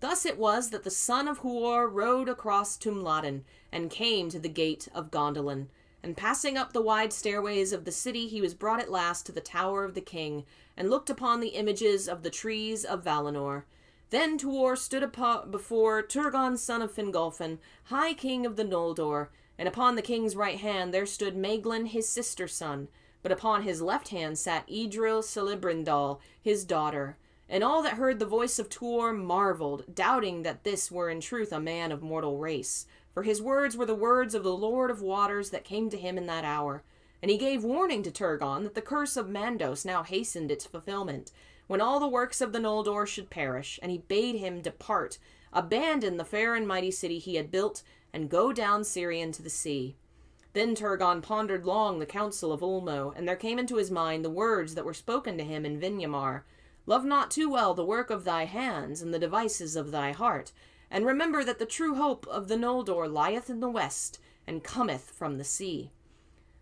Thus it was that the son of Huor rode across Tumladen, and came to the gate of Gondolin. And passing up the wide stairways of the city, he was brought at last to the tower of the king, and looked upon the images of the trees of Valinor. Then Tuor stood before Turgon son of Fingolfin, high king of the Noldor, and upon the king's right hand there stood Maeglin his sister son, but upon his left hand sat Idril Celebrindal, his daughter. And all that heard the voice of Tuor marveled, doubting that this were in truth a man of mortal race. For his words were the words of the Lord of Waters that came to him in that hour. And he gave warning to Turgon that the curse of Mandos now hastened its fulfillment, when all the works of the Noldor should perish, and he bade him depart, abandon the fair and mighty city he had built, and go down Sirion to the sea. Then Turgon pondered long the counsel of Ulmo, and there came into his mind the words that were spoken to him in Vinyamar. Love not too well the work of thy hands, and the devices of thy heart, and remember that the true hope of the Noldor lieth in the west, and cometh from the sea.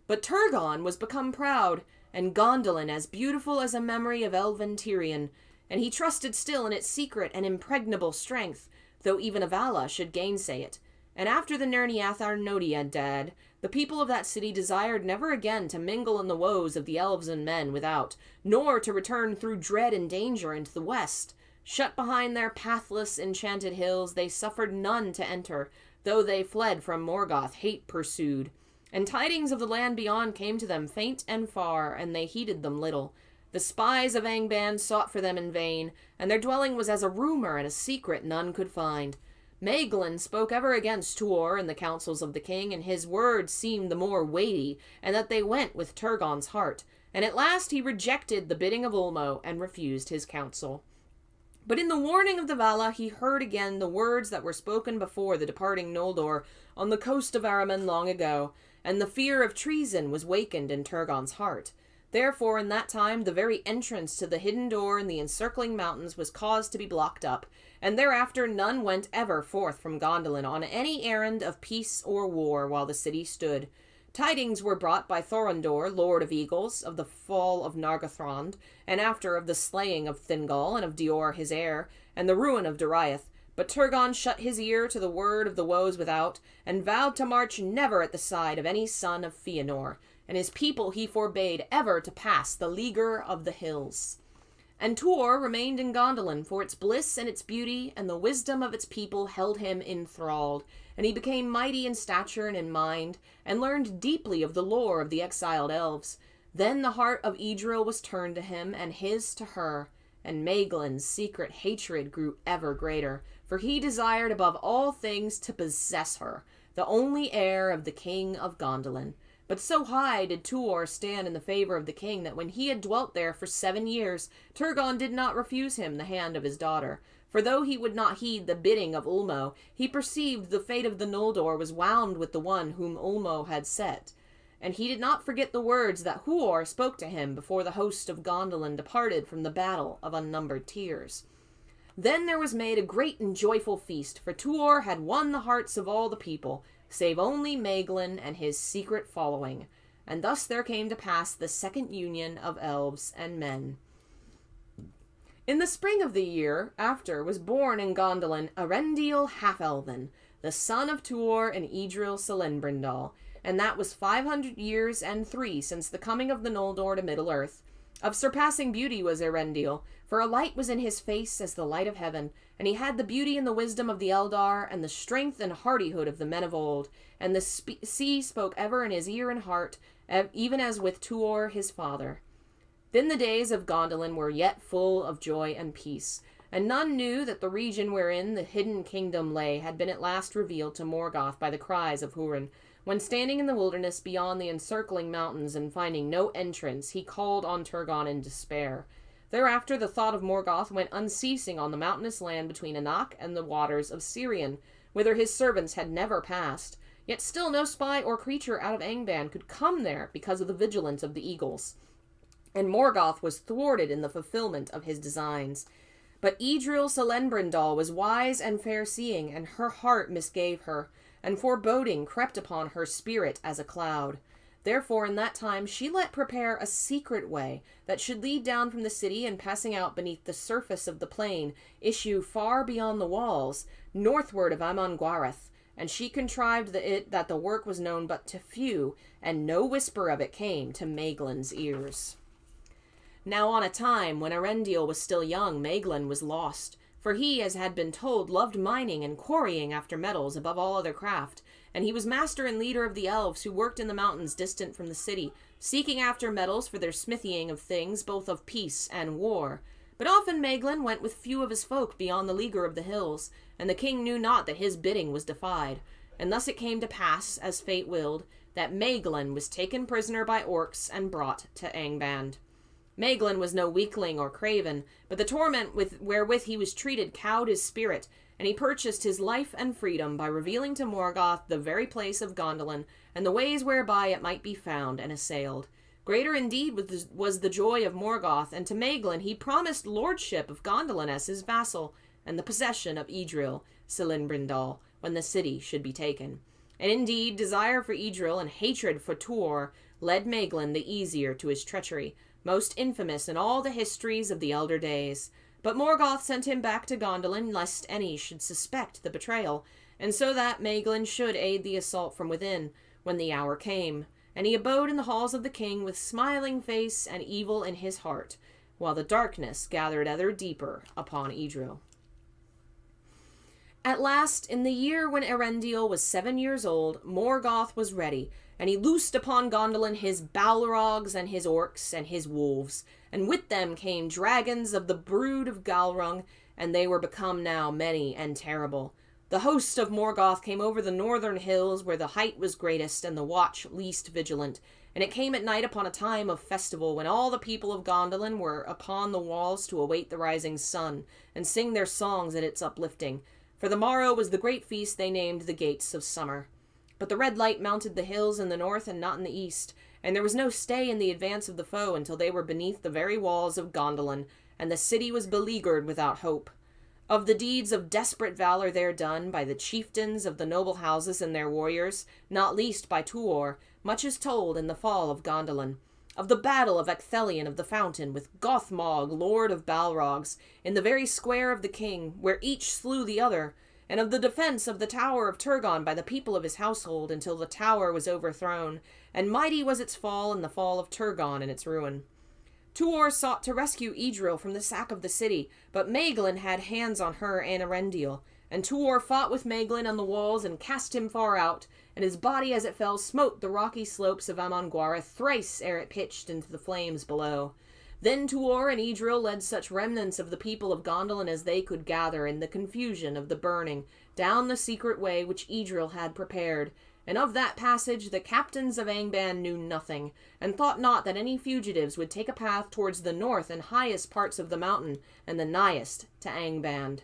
But Turgon was become proud, and Gondolin as beautiful as a memory of elven Tyrion, and he trusted still in its secret and impregnable strength, though even Avala should gainsay it. And after the Nerniathar Nodia died, the people of that city desired never again to mingle in the woes of the elves and men without, nor to return through dread and danger into the west. Shut behind their pathless, enchanted hills, they suffered none to enter, though they fled from Morgoth, hate pursued. And tidings of the land beyond came to them faint and far, and they heeded them little. The spies of Angband sought for them in vain, and their dwelling was as a rumor and a secret none could find. Maeglin spoke ever against Tuor in the councils of the king, and his words seemed the more weighty, and that they went with Turgon's heart. And at last he rejected the bidding of Ulmo, and refused his counsel. But in the warning of the Vala he heard again the words that were spoken before the departing Noldor on the coast of Araman long ago, and the fear of treason was wakened in Turgon's heart. Therefore in that time the very entrance to the hidden door in the encircling mountains was caused to be blocked up, and thereafter none went ever forth from Gondolin on any errand of peace or war while the city stood. Tidings were brought by Thorondor, Lord of Eagles, of the fall of Nargothrond, and after of the slaying of Thingol and of Dior his heir, and the ruin of Doriath. But Turgon shut his ear to the word of the woes without, and vowed to march never at the side of any son of Fëanor, and his people he forbade ever to pass the leaguer of the hills. And Tuor remained in Gondolin, for its bliss and its beauty, and the wisdom of its people held him enthralled, and he became mighty in stature and in mind, and learned deeply of the lore of the exiled elves. Then the heart of Idril was turned to him, and his to her, and Maeglin's secret hatred grew ever greater, for he desired above all things to possess her, the only heir of the king of Gondolin. But so high did Tuor stand in the favor of the king that when he had dwelt there for 7 years, Turgon did not refuse him the hand of his daughter. For though he would not heed the bidding of Ulmo, he perceived the fate of the Noldor was wound with the one whom Ulmo had set. And he did not forget the words that Huor spoke to him before the host of Gondolin departed from the battle of unnumbered tears. Then there was made a great and joyful feast, for Tuor had won the hearts of all the people, save only Maeglin and his secret following. And thus there came to pass the second union of elves and men. In the spring of the year after was born in Gondolin Erendiel half-elven, the son of Tuor and Idril Celebrimbor, and that was 500 years and 3 since the coming of the Noldor to Middle-earth. Of surpassing beauty was Erendiel, for a light was in his face as the light of heaven, and he had the beauty and the wisdom of the Eldar, and the strength and hardihood of the men of old, and the sea spoke ever in his ear and heart, even as with Tuor his father. Then the days of Gondolin were yet full of joy and peace, and none knew that the region wherein the hidden kingdom lay had been at last revealed to Morgoth by the cries of Hurin, when standing in the wilderness beyond the encircling mountains and finding no entrance, he called on Turgon in despair. Thereafter the thought of Morgoth went unceasing on the mountainous land between Anak and the waters of Sirion, whither his servants had never passed. Yet still no spy or creature out of Angband could come there because of the vigilance of the eagles. And Morgoth was thwarted in the fulfillment of his designs. But Idril Celebrimbor was wise and fair-seeing, and her heart misgave her, and foreboding crept upon her spirit as a cloud. Therefore in that time she let prepare a secret way that should lead down from the city, and passing out beneath the surface of the plain, issue far beyond the walls, northward of Amon-Gwareth, and she contrived that the work was known but to few, and no whisper of it came to Maeglin's ears. Now on a time when Erendiel was still young, Maeglin was lost, for he, as had been told, loved mining and quarrying after metals above all other craft, and he was master and leader of the elves who worked in the mountains distant from the city, seeking after metals for their smithying of things, both of peace and war. But often Maeglin went with few of his folk beyond the leaguer of the hills, and the king knew not that his bidding was defied. And thus it came to pass, as fate willed, that Maeglin was taken prisoner by orcs and brought to Angband. Maeglin was no weakling or craven, but the torment wherewith he was treated cowed his spirit, and he purchased his life and freedom by revealing to Morgoth the very place of Gondolin, and the ways whereby it might be found and assailed. Greater indeed was the joy of Morgoth, and to Maeglin he promised lordship of Gondolin as his vassal, and the possession of Idril Celebrimbor, when the city should be taken. And indeed, desire for Idril and hatred for Tuor led Maeglin the easier to his treachery, most infamous in all the histories of the elder days. But Morgoth sent him back to Gondolin, lest any should suspect the betrayal, and so that Maeglin should aid the assault from within, when the hour came. And he abode in the halls of the king with smiling face and evil in his heart. while the darkness gathered ever deeper upon Idril. At last, in the year when Eärendil was 7 years old, Morgoth was ready, and he loosed upon Gondolin his Balrogs and his orcs and his wolves, and with them came dragons of the brood of Galrung, and they were become now many and terrible. The host of Morgoth came over the northern hills, where the height was greatest and the watch least vigilant, and it came at night upon a time of festival, when all the people of Gondolin were upon the walls to await the rising sun, and sing their songs at its uplifting. For the morrow was the great feast they named the Gates of Summer. But the red light mounted the hills in the north and not in the east, and there was no stay in the advance of the foe until they were beneath the very walls of Gondolin, and the city was beleaguered without hope. Of the deeds of desperate valor there done by the chieftains of the noble houses and their warriors, not least by Tuor, much is told in the fall of Gondolin. Of the battle of Ecthelion of the Fountain with Gothmog, lord of Balrogs, in the very square of the king, where each slew the other, and of the defense of the tower of Turgon by the people of his household until the tower was overthrown, and mighty was its fall and the fall of Turgon and its ruin. Tuor sought to rescue Idril from the sack of the city, but Maeglin had hands on her and Eärendil, and Tuor fought with Maeglin on the walls and cast him far out, and his body as it fell smote the rocky slopes of Amon-Gwareth thrice ere it pitched into the flames below. Then Tuor and Idril led such remnants of the people of Gondolin as they could gather in the confusion of the burning, down the secret way which Idril had prepared, and of that passage the captains of Angband knew nothing, and thought not that any fugitives would take a path towards the north and highest parts of the mountain, and the nighest to Angband.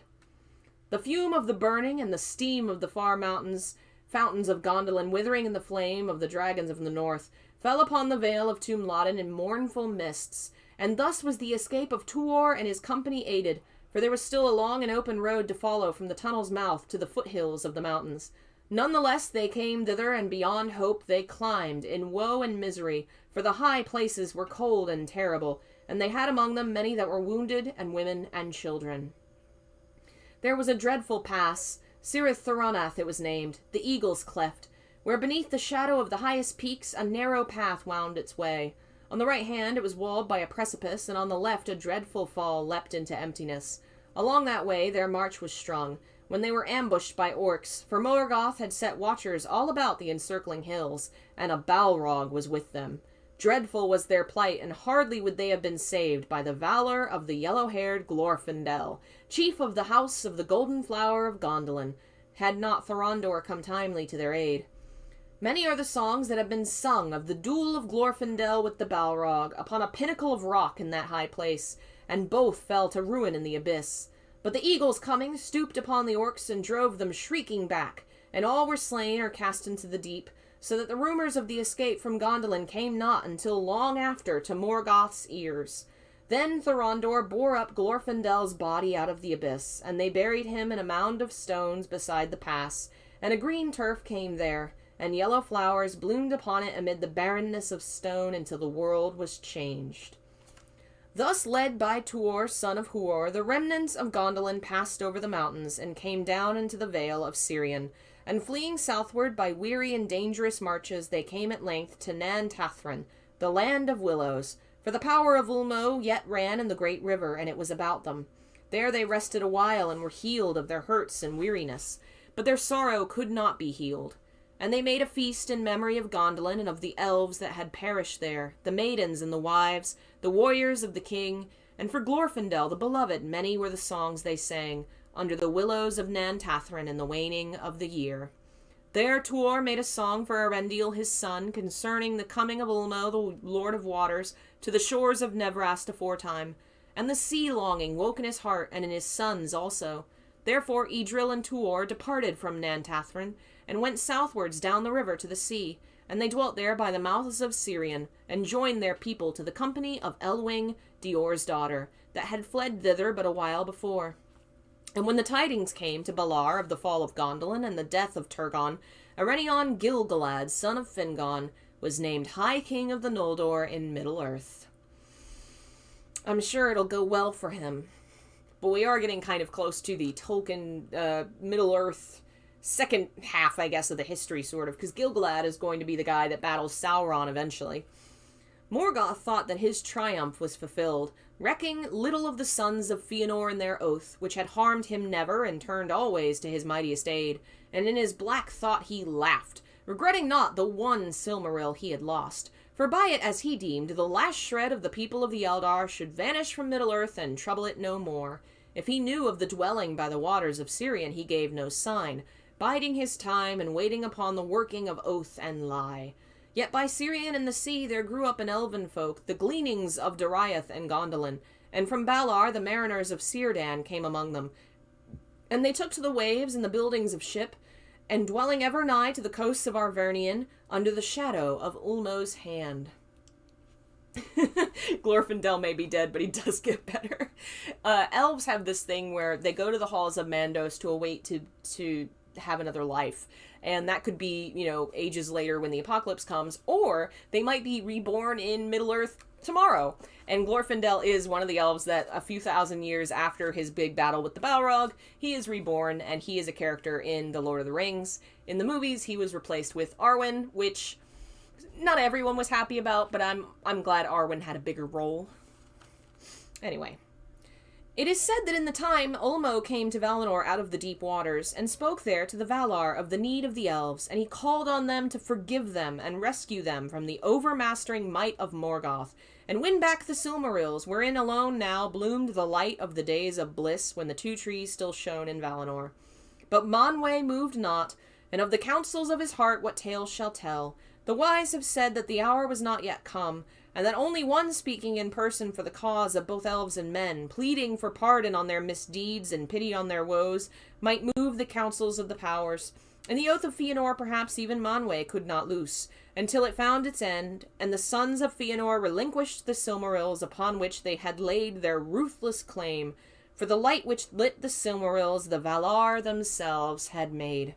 The fume of the burning and the steam of the far mountains, fountains of Gondolin withering in the flame of the dragons of the north, fell upon the vale of Tum Lodin in mournful mists, and thus was the escape of Tuor and his company aided, for there was still a long and open road to follow from the tunnel's mouth to the foothills of the mountains. None the less they came thither, and beyond hope they climbed, in woe and misery, for the high places were cold and terrible, and they had among them many that were wounded, and women and children. There was a dreadful pass, Cirith Thoronath it was named, the Eagle's Cleft, where beneath the shadow of the highest peaks a narrow path wound its way. On the right hand it was walled by a precipice, and on the left a dreadful fall leapt into emptiness. Along that way their march was strung, when they were ambushed by orcs, for Morgoth had set watchers all about the encircling hills, and a Balrog was with them. Dreadful was their plight, and hardly would they have been saved by the valor of the yellow-haired Glorfindel, chief of the house of the Golden Flower of Gondolin, had not Thorondor come timely to their aid. Many are the songs that have been sung of the duel of Glorfindel with the Balrog, upon a pinnacle of rock in that high place, and both fell to ruin in the abyss. But the eagles coming stooped upon the orcs and drove them shrieking back, and all were slain or cast into the deep, so that the rumors of the escape from Gondolin came not until long after to Morgoth's ears. Then Thorondor bore up Glorfindel's body out of the abyss, and they buried him in a mound of stones beside the pass, and a green turf came there, and yellow flowers bloomed upon it amid the barrenness of stone until the world was changed. Thus led by Tuor, son of Huor, the remnants of Gondolin passed over the mountains and came down into the vale of Sirion, and fleeing southward by weary and dangerous marches they came at length to Nan Tathrin, the land of willows, for the power of Ulmo yet ran in the great river, and it was about them. There they rested a while and were healed of their hurts and weariness, but their sorrow could not be healed. And they made a feast in memory of Gondolin and of the elves that had perished there, the maidens and the wives, the warriors of the king, and for Glorfindel the beloved many were the songs they sang, under the willows of Nan Tathrin in the waning of the year. There Tuor made a song for Eärendil his son, concerning the coming of Ulmo, the lord of waters, to the shores of Nevrast aforetime, and the sea longing woke in his heart and in his sons also. Therefore Idril and Tuor departed from Nan Tathrin, and went southwards down the river to the sea, and they dwelt there by the mouths of Sirion, and joined their people to the company of Elwing, Dior's daughter, that had fled thither but a while before. And when the tidings came to Balar of the fall of Gondolin and the death of Turgon, Arenion Gil-galad, son of Fingon, was named High King of the Noldor in Middle-earth. I'm sure it'll go well for him, but we are getting kind of close to the Tolkien Middle-earth second half, I guess, of the history, sort of, because Gil-galad is going to be the guy that battles Sauron eventually. Morgoth thought that his triumph was fulfilled, recking little of the sons of Fëanor and their oath, which had harmed him never and turned always to his mightiest aid, and in his black thought he laughed, regretting not the one Silmaril he had lost, for by it, as he deemed, the last shred of the people of the Eldar should vanish from Middle-earth and trouble it no more. If he knew of the dwelling by the waters of Sirion, he gave no sign, biding his time and waiting upon the working of oath and lie. Yet by Sirion and the sea there grew up an elven folk, the gleanings of Doriath and Gondolin, and from Balar the mariners of Círdan came among them. And they took to the waves and the buildings of ship, and dwelling ever nigh to the coasts of Arvernian, under the shadow of Ulmo's hand. Glorfindel may be dead, but he does get better. Elves have this thing where they go to the halls of Mandos to await to have another life. And that could be, ages later when the apocalypse comes, or they might be reborn in Middle-earth tomorrow. And Glorfindel is one of the elves that a few thousand years after his big battle with the Balrog, he is reborn, and he is a character in The Lord of the Rings. In the movies, he was replaced with Arwen, which not everyone was happy about, but I'm glad Arwen had a bigger role. Anyway. It is said that in the time Ulmo came to Valinor out of the deep waters, and spoke there to the Valar of the need of the elves, and he called on them to forgive them and rescue them from the overmastering might of Morgoth, and win back the Silmarils, wherein alone now bloomed the light of the days of bliss when the two trees still shone in Valinor. But Manwë moved not, and of the counsels of his heart what tales shall tell. The wise have said that the hour was not yet come, and that only one speaking in person for the cause of both elves and men, pleading for pardon on their misdeeds and pity on their woes, might move the counsels of the powers. And the oath of Fëanor perhaps even Manwë could not loose, until it found its end, and the sons of Fëanor relinquished the Silmarils upon which they had laid their ruthless claim, for the light which lit the Silmarils the Valar themselves had made.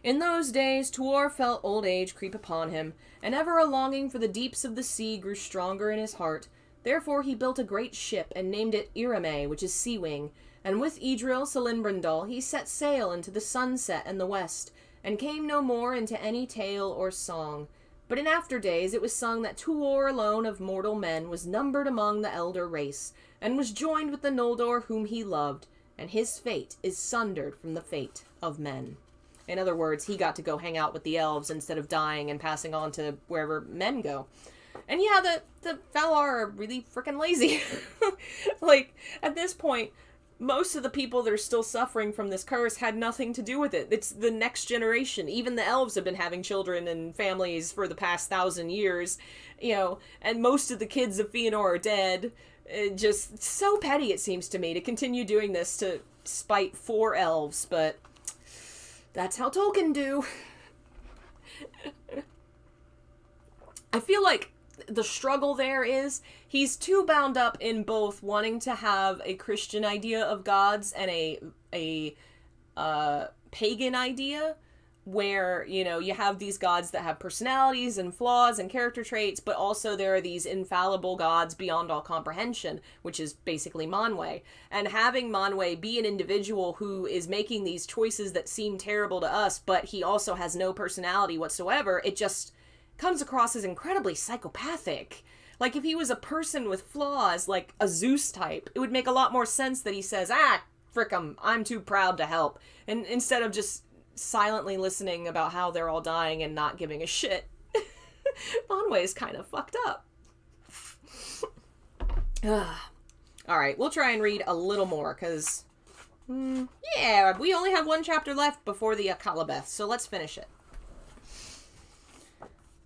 In those days Tuor felt old age creep upon him, and ever a longing for the deeps of the sea grew stronger in his heart. Therefore he built a great ship, and named it Irame, which is Sea-wing, and with Idril Celinbrindal he set sail into the sunset and the west, and came no more into any tale or song. But in after days it was sung that Tuor alone of mortal men was numbered among the elder race, and was joined with the Noldor whom he loved, and his fate is sundered from the fate of men. In other words, he got to go hang out with the elves instead of dying and passing on to wherever men go. And yeah, the Valar are really freaking lazy. Like, at this point, most of the people that are still suffering from this curse had nothing to do with it. It's the next generation. Even the elves have been having children and families for the past 1,000 years, and most of the kids of Fëanor are dead. Just so petty, it seems to me, to continue doing this to spite 4 elves, but that's how Tolkien do. I feel like the struggle there is he's too bound up in both wanting to have a Christian idea of gods and a pagan idea, where, you have these gods that have personalities and flaws and character traits, but also there are these infallible gods beyond all comprehension, which is basically Manwë. And having Manwë be an individual who is making these choices that seem terrible to us, but he also has no personality whatsoever, it just comes across as incredibly psychopathic. Like, if he was a person with flaws, like a Zeus type, it would make a lot more sense that he says, frick 'em, I'm too proud to help. And instead of just silently listening about how they're all dying and not giving a shit. Manwë is kind of fucked up. Alright, we'll try and read a little more, because, we only have 1 chapter left before the Akalabeth, so let's finish it.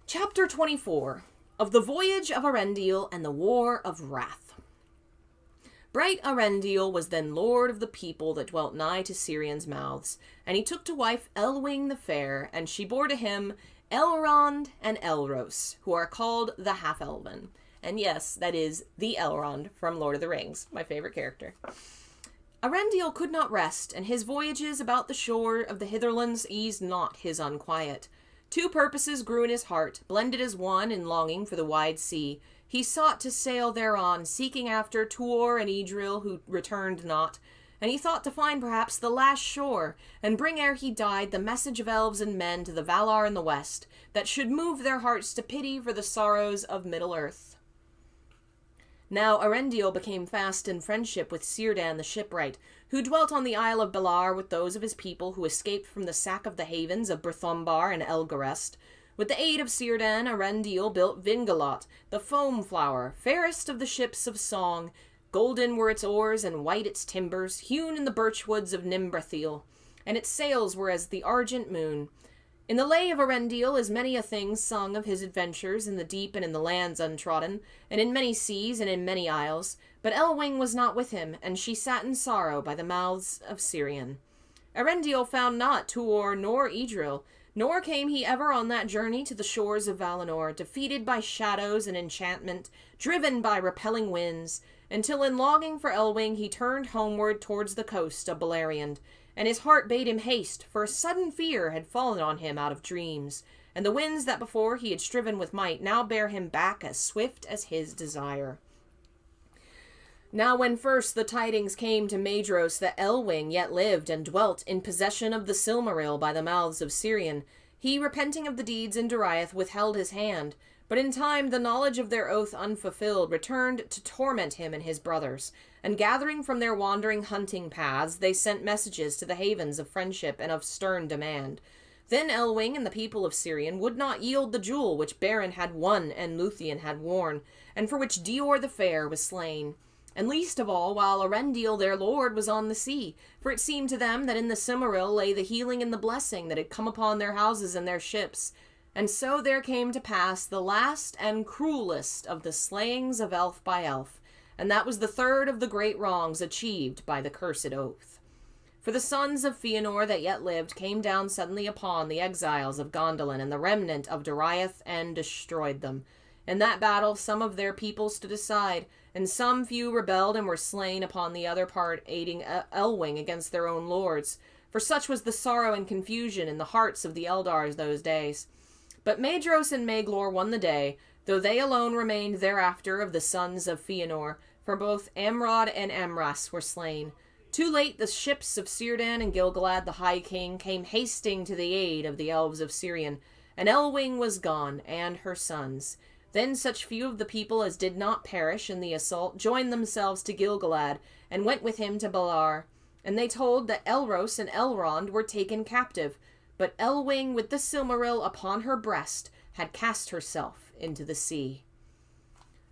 Chapter 24, of the Voyage of Arendil and the War of Wrath. Bright Arendil was then lord of the people that dwelt nigh to Sirion's mouths, and he took to wife Elwing the Fair, and she bore to him Elrond and Elros, who are called the Half-Elven. And yes, that is the Elrond from Lord of the Rings, my favorite character. Arendil could not rest, and his voyages about the shore of the Hitherlands eased not his unquiet. 2 purposes grew in his heart, blended as one in longing for the wide sea. He sought to sail thereon, seeking after Tuor and Idril, who returned not, and he thought to find perhaps the last shore, and bring ere he died the message of elves and men to the Valar in the west, that should move their hearts to pity for the sorrows of Middle-earth. Now Eärendil became fast in friendship with Círdan the shipwright, who dwelt on the Isle of Belar with those of his people who escaped from the sack of the havens of Berthombar and Elgarest. With the aid of Círdan, Eärendil built Vingalot, the foam flower, fairest of the ships of song. Golden were its oars and white its timbers, hewn in the birch woods of Nimbrathil, and its sails were as the argent moon. In the lay of Eärendil is many a thing sung of his adventures in the deep and in the lands untrodden, and in many seas and in many isles, but Elwing was not with him, and she sat in sorrow by the mouths of Sirion. Eärendil found not Tuor nor Idril, nor came he ever on that journey to the shores of Valinor, defeated by shadows and enchantment, driven by repelling winds, until in longing for Elwing he turned homeward towards the coast of Beleriand, and his heart bade him haste, for a sudden fear had fallen on him out of dreams, and the winds that before he had striven with might now bear him back as swift as his desire. Now when first the tidings came to Maedhros that Elwing yet lived and dwelt in possession of the Silmaril by the mouths of Sirion, he, repenting of the deeds in Doriath, withheld his hand, but in time the knowledge of their oath unfulfilled returned to torment him and his brothers, and gathering from their wandering hunting paths, they sent messages to the havens of friendship and of stern demand. Then Elwing and the people of Sirion would not yield the jewel which Barrett had won and Luthien had worn, and for which Dior the Fair was slain. And least of all while Eärendil their lord was on the sea, for it seemed to them that in the Silmaril lay the healing and the blessing that had come upon their houses and their ships. And so there came to pass the last and cruelest of the slayings of elf by elf, and that was the third of the great wrongs achieved by the cursed oath. For the sons of Fëanor that yet lived came down suddenly upon the exiles of Gondolin and the remnant of Doriath, and destroyed them. In that battle some of their people stood aside, and some few rebelled and were slain upon the other part, aiding Elwing against their own lords. For such was the sorrow and confusion in the hearts of the Eldars those days. But Maedhros and Maglor won the day, though they alone remained thereafter of the sons of Fëanor, for both Amrod and Amras were slain. Too late the ships of Círdan and Gil-galad the High King came hasting to the aid of the elves of Sirion, and Elwing was gone, and her sons. Then such few of the people as did not perish in the assault joined themselves to Gil-galad, and went with him to Belar. And they told that Elros and Elrond were taken captive, but Elwing with the Silmaril upon her breast had cast herself into the sea.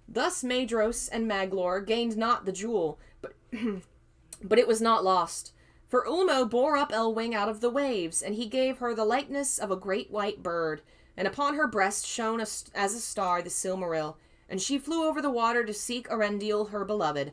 Thus Maedhros and Maglor gained not the jewel, but it was not lost. For Ulmo bore up Elwing out of the waves, and he gave her the likeness of a great white bird, and upon her breast shone as a star the Silmaril, and she flew over the water to seek Eärendil her beloved.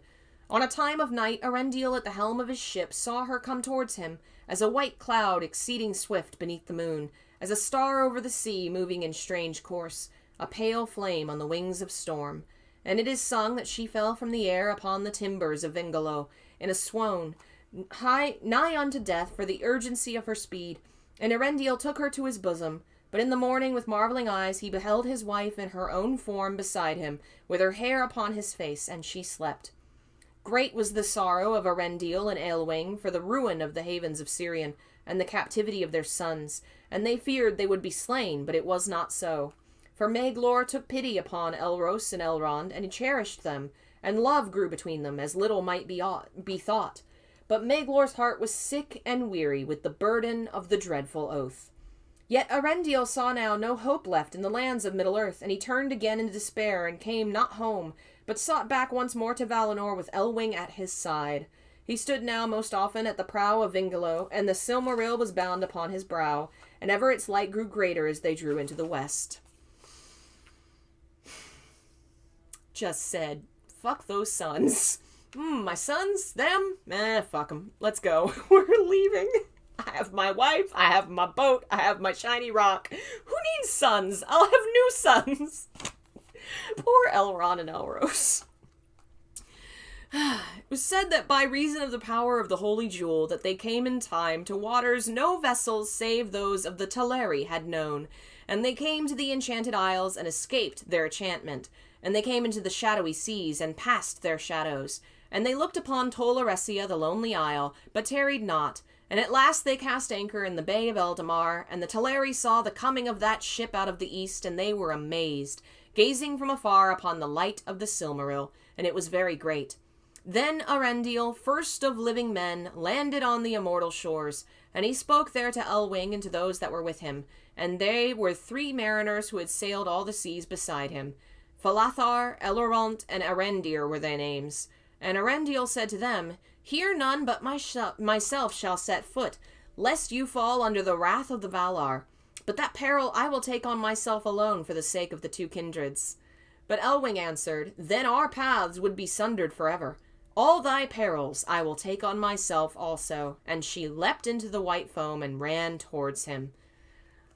On a time of night Eärendil at the helm of his ship saw her come towards him, as a white cloud exceeding swift beneath the moon, as a star over the sea moving in strange course, a pale flame on the wings of storm. And it is sung that she fell from the air upon the timbers of Vingalo, in a swoon, nigh unto death for the urgency of her speed, and Eärendil took her to his bosom. But in the morning with marvelling eyes he beheld his wife in her own form beside him, with her hair upon his face, and she slept. Great was the sorrow of Eärendil and Elwing for the ruin of the havens of Sirion, and the captivity of their sons, and they feared they would be slain, but it was not so. For Maglor took pity upon Elros and Elrond, and he cherished them, and love grew between them, as little might be thought. But Maglor's heart was sick and weary with the burden of the dreadful oath. Yet Eärendil saw now no hope left in the lands of Middle-earth, and he turned again in despair, and came not home, but sought back once more to Valinor with Elwing at his side. He stood now most often at the prow of Vingalo, and the Silmaril was bound upon his brow, and ever its light grew greater as they drew into the west. Just said, fuck those sons. My sons? Them? Fuck them. Let's go. We're leaving. I have my wife, I have my boat, I have my shiny rock. Who needs sons? I'll have new sons. Poor Elrond and Elros. It was said that by reason of the power of the holy jewel that they came in time to waters no vessels save those of the Teleri had known, and they came to the enchanted isles and escaped their enchantment, and they came into the shadowy seas and passed their shadows, And they looked upon Tolaressia, the lonely isle, but tarried not. And at last they cast anchor in the bay of Eldamar, and the Teleri saw the coming of that ship out of the east, and they were amazed, gazing from afar upon the light of the Silmaril, and it was very great. Then Arendiel, first of living men, landed on the immortal shores, and he spoke there to Elwing and to those that were with him, and they were 3 mariners who had sailed all the seas beside him. Falathar, Eloront, and Arendir were their names. And Arendiel said to them, Here none but myself shall set foot, lest you fall under the wrath of the Valar. But that peril I will take on myself alone for the sake of the 2 kindreds. But Elwing answered, Then our paths would be sundered forever. All thy perils I will take on myself also. And she leapt into the white foam and ran towards him.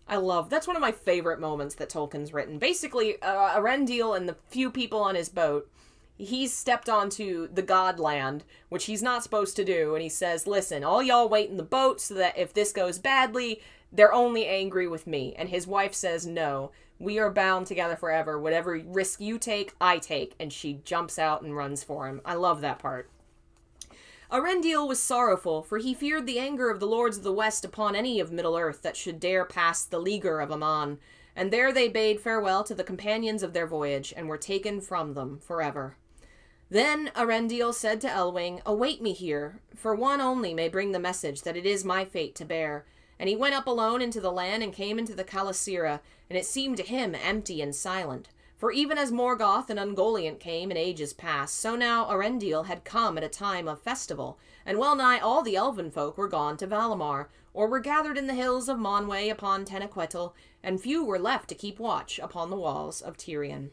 That's one of my favorite moments that Tolkien's written. Basically, Arendiel and the few people on his boat, he's stepped onto the Godland, which he's not supposed to do, and he says, listen, all y'all wait in the boat so that if this goes badly, they're only angry with me. And his wife says, no, we are bound together forever. Whatever risk you take, I take. And she jumps out and runs for him. I love that part. Arendiel was sorrowful, for he feared the anger of the lords of the west upon any of Middle-earth that should dare pass the leaguer of Aman. And there they bade farewell to the companions of their voyage, and were taken from them forever. Then Arendiel said to Elwing, Await me here, for one only may bring the message that it is my fate to bear. And he went up alone into the land and came into the Calasira, and it seemed to him empty and silent. For even as Morgoth and Ungoliant came in ages past, so now Arendiel had come at a time of festival, and well nigh all the elven folk were gone to Valamar, or were gathered in the hills of Monway upon Tenequetl, and few were left to keep watch upon the walls of Tirion.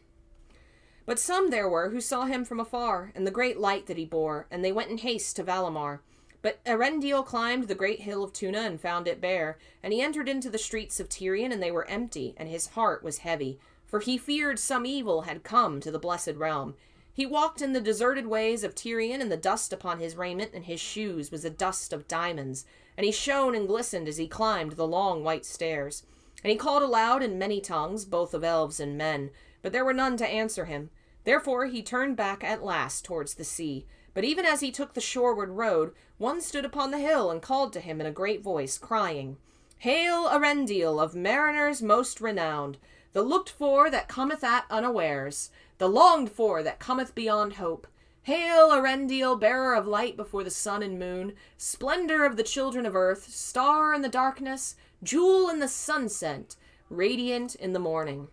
But some there were who saw him from afar, and the great light that he bore, and they went in haste to Valamar. But Arendiel climbed the great hill of Tuna and found it bare, and he entered into the streets of Tirion, and they were empty, and his heart was heavy, for he feared some evil had come to the blessed realm. He walked in the deserted ways of Tirion, and the dust upon his raiment and his shoes was a dust of diamonds, and he shone and glistened as he climbed the long white stairs. And he called aloud in many tongues, both of elves and men, but there were none to answer him. Therefore he turned back at last towards the sea. But even as he took the shoreward road, one stood upon the hill and called to him in a great voice, crying, Hail, Arendiel, of mariners most renowned! The looked-for that cometh at unawares, the longed-for that cometh beyond hope. Hail, Arendiel, bearer of light before the sun and moon, splendor of the children of earth, star in the darkness, jewel in the sunset, radiant in the morning.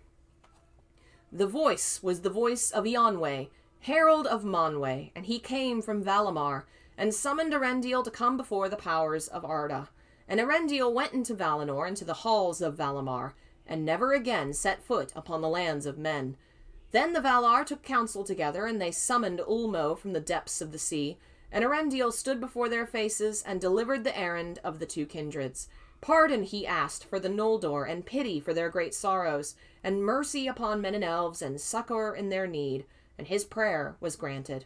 The voice was the voice of Eonwë, herald of Monway, and he came from Valamar, and summoned Arendiel to come before the powers of Arda. And Arendiel went into Valinor, into the halls of Valamar, and never again set foot upon the lands of men. Then the Valar took counsel together, and they summoned Ulmo from the depths of the sea, and Arendiel stood before their faces, and delivered the errand of the 2 kindreds. Pardon he asked for the Noldor, and pity for their great sorrows, and mercy upon men and elves, and succor in their need, and his prayer was granted.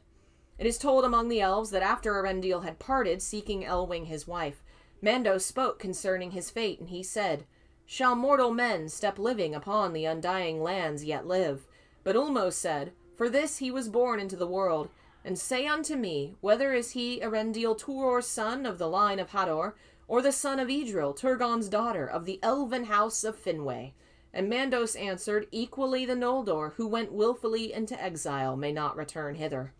It is told among the elves that after Arendiel had parted, seeking Elwing his wife, Mando spoke concerning his fate, and he said, Shall mortal men step living upon the undying lands yet live? But Ulmo said, For this he was born into the world, and say unto me, whether is he Arendiel Tuor's son of the line of Hador, or the son of Idril, Turgon's daughter, of the elven house of Finwë? And Mandos answered, Equally the Noldor, who went willfully into exile, may not return hither.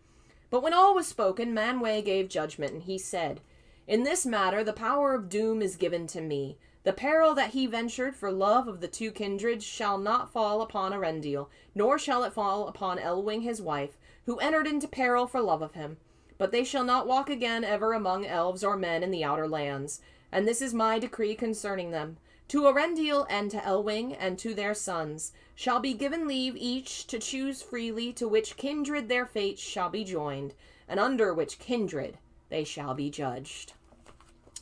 But when all was spoken, Manwë gave judgment, and he said, In this matter the power of doom is given to me. The peril that he ventured for love of the 2 kindreds shall not fall upon Arendiel, nor shall it fall upon Elwing his wife, who entered into peril for love of him. But they shall not walk again ever among elves or men in the outer lands. And this is my decree concerning them. To Arendiel and to Elwing and to their sons shall be given leave each to choose freely to which kindred their fates shall be joined, and under which kindred they shall be judged.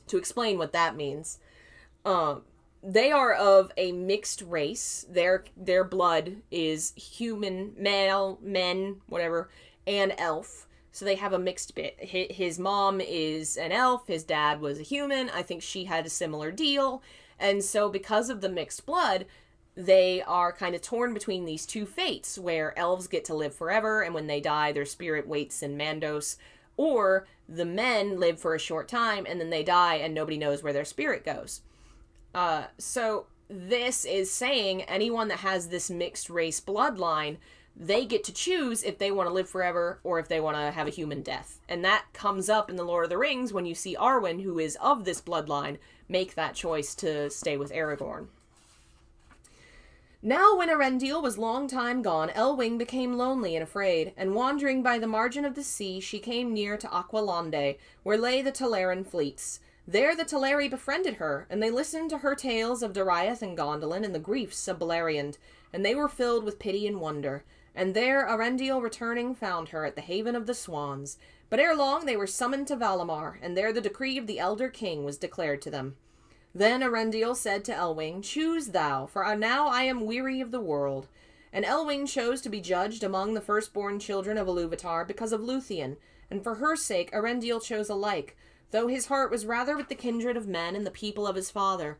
To explain what that means, they are of a mixed race. Their blood is human, male, men, whatever, and elf. So they have a mixed bit. His mom is an elf. His dad was a human. I think she had a similar deal. And so because of the mixed blood, they are kind of torn between these 2 fates, where elves get to live forever, and when they die, their spirit waits in Mandos, or the men live for a short time and then they die and nobody knows where their spirit goes. So this is saying anyone that has this mixed race bloodline, they get to choose if they want to live forever or if they want to have a human death. And that comes up in The Lord of the Rings when you see Arwen, who is of this bloodline, make that choice to stay with Aragorn. Now when Arendil was long time gone, Elwing became lonely and afraid, and wandering by the margin of the sea, she came near to Aqualande, where lay the Teleran fleets. There the Teleri befriended her, and they listened to her tales of Doriath and Gondolin and the griefs of Beleriand, and they were filled with pity and wonder. And there Arendil returning found her at the haven of the swans. But ere long they were summoned to Valimar, and there the decree of the elder king was declared to them. Then Arendil said to Elwing, "Choose thou, for now I am weary of the world." And Elwing chose to be judged among the firstborn children of Iluvatar because of Luthien, and for her sake Arendil chose alike, though his heart was rather with the kindred of men and the people of his father.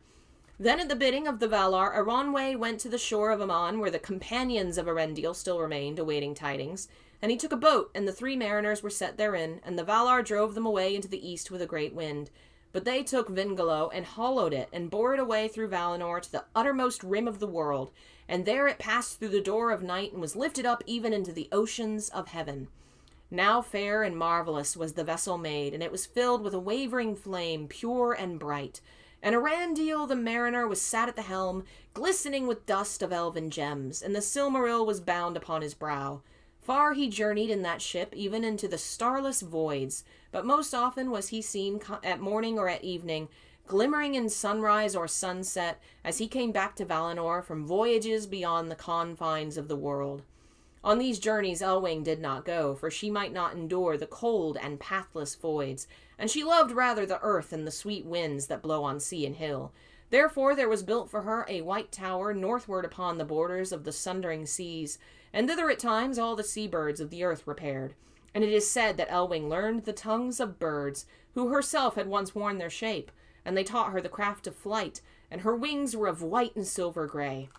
Then at the bidding of the Valar, Aronwe went to the shore of Aman, where the companions of Arendil still remained, awaiting tidings. And he took a boat, and the 3 mariners were set therein, and the Valar drove them away into the east with a great wind. But they took Vingalo, and hollowed it, and bore it away through Valinor to the uttermost rim of the world, and there it passed through the door of night, and was lifted up even into the oceans of heaven. Now fair and marvellous was the vessel made, and it was filled with a wavering flame, pure and bright. And Arandil the mariner was sat at the helm, glistening with dust of elven gems, and the Silmaril was bound upon his brow. Far he journeyed in that ship, even into the starless voids, but most often was he seen at morning or at evening, glimmering in sunrise or sunset, as he came back to Valinor from voyages beyond the confines of the world. On these journeys Elwing did not go, for she might not endure the cold and pathless voids, and she loved rather the earth and the sweet winds that blow on sea and hill. Therefore there was built for her a white tower northward upon the borders of the sundering seas, and thither at times all the sea-birds of the earth repaired. And it is said that Elwing learned the tongues of birds, who herself had once worn their shape, and they taught her the craft of flight, and her wings were of white and silver grey.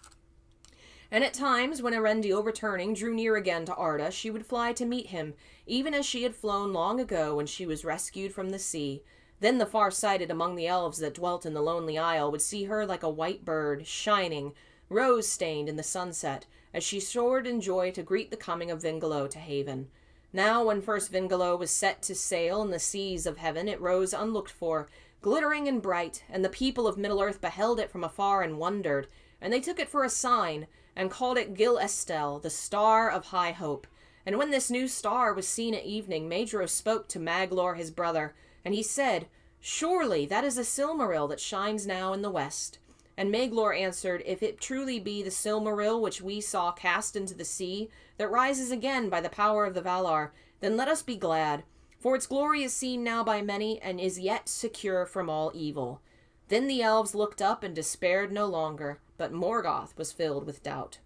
And at times, when Arendil returning drew near again to Arda, she would fly to meet him, even as she had flown long ago when she was rescued from the sea. Then the far-sighted among the elves that dwelt in the lonely isle would see her like a white bird, shining, rose-stained in the sunset, as she soared in joy to greet the coming of Vingalo to haven. Now, when first Vingalo was set to sail in the seas of heaven, it rose unlooked for, glittering and bright, and the people of Middle-earth beheld it from afar and wondered, and they took it for a sign, and called it Gil Estel, the Star of High Hope. And when this new star was seen at evening, Maedhro spoke to Maglor his brother, and he said, "Surely that is a Silmaril that shines now in the west." And Maglor answered, "If it truly be the Silmaril which we saw cast into the sea, that rises again by the power of the Valar, then let us be glad, for its glory is seen now by many, and is yet secure from all evil." Then the elves looked up and despaired no longer, but Morgoth was filled with doubt.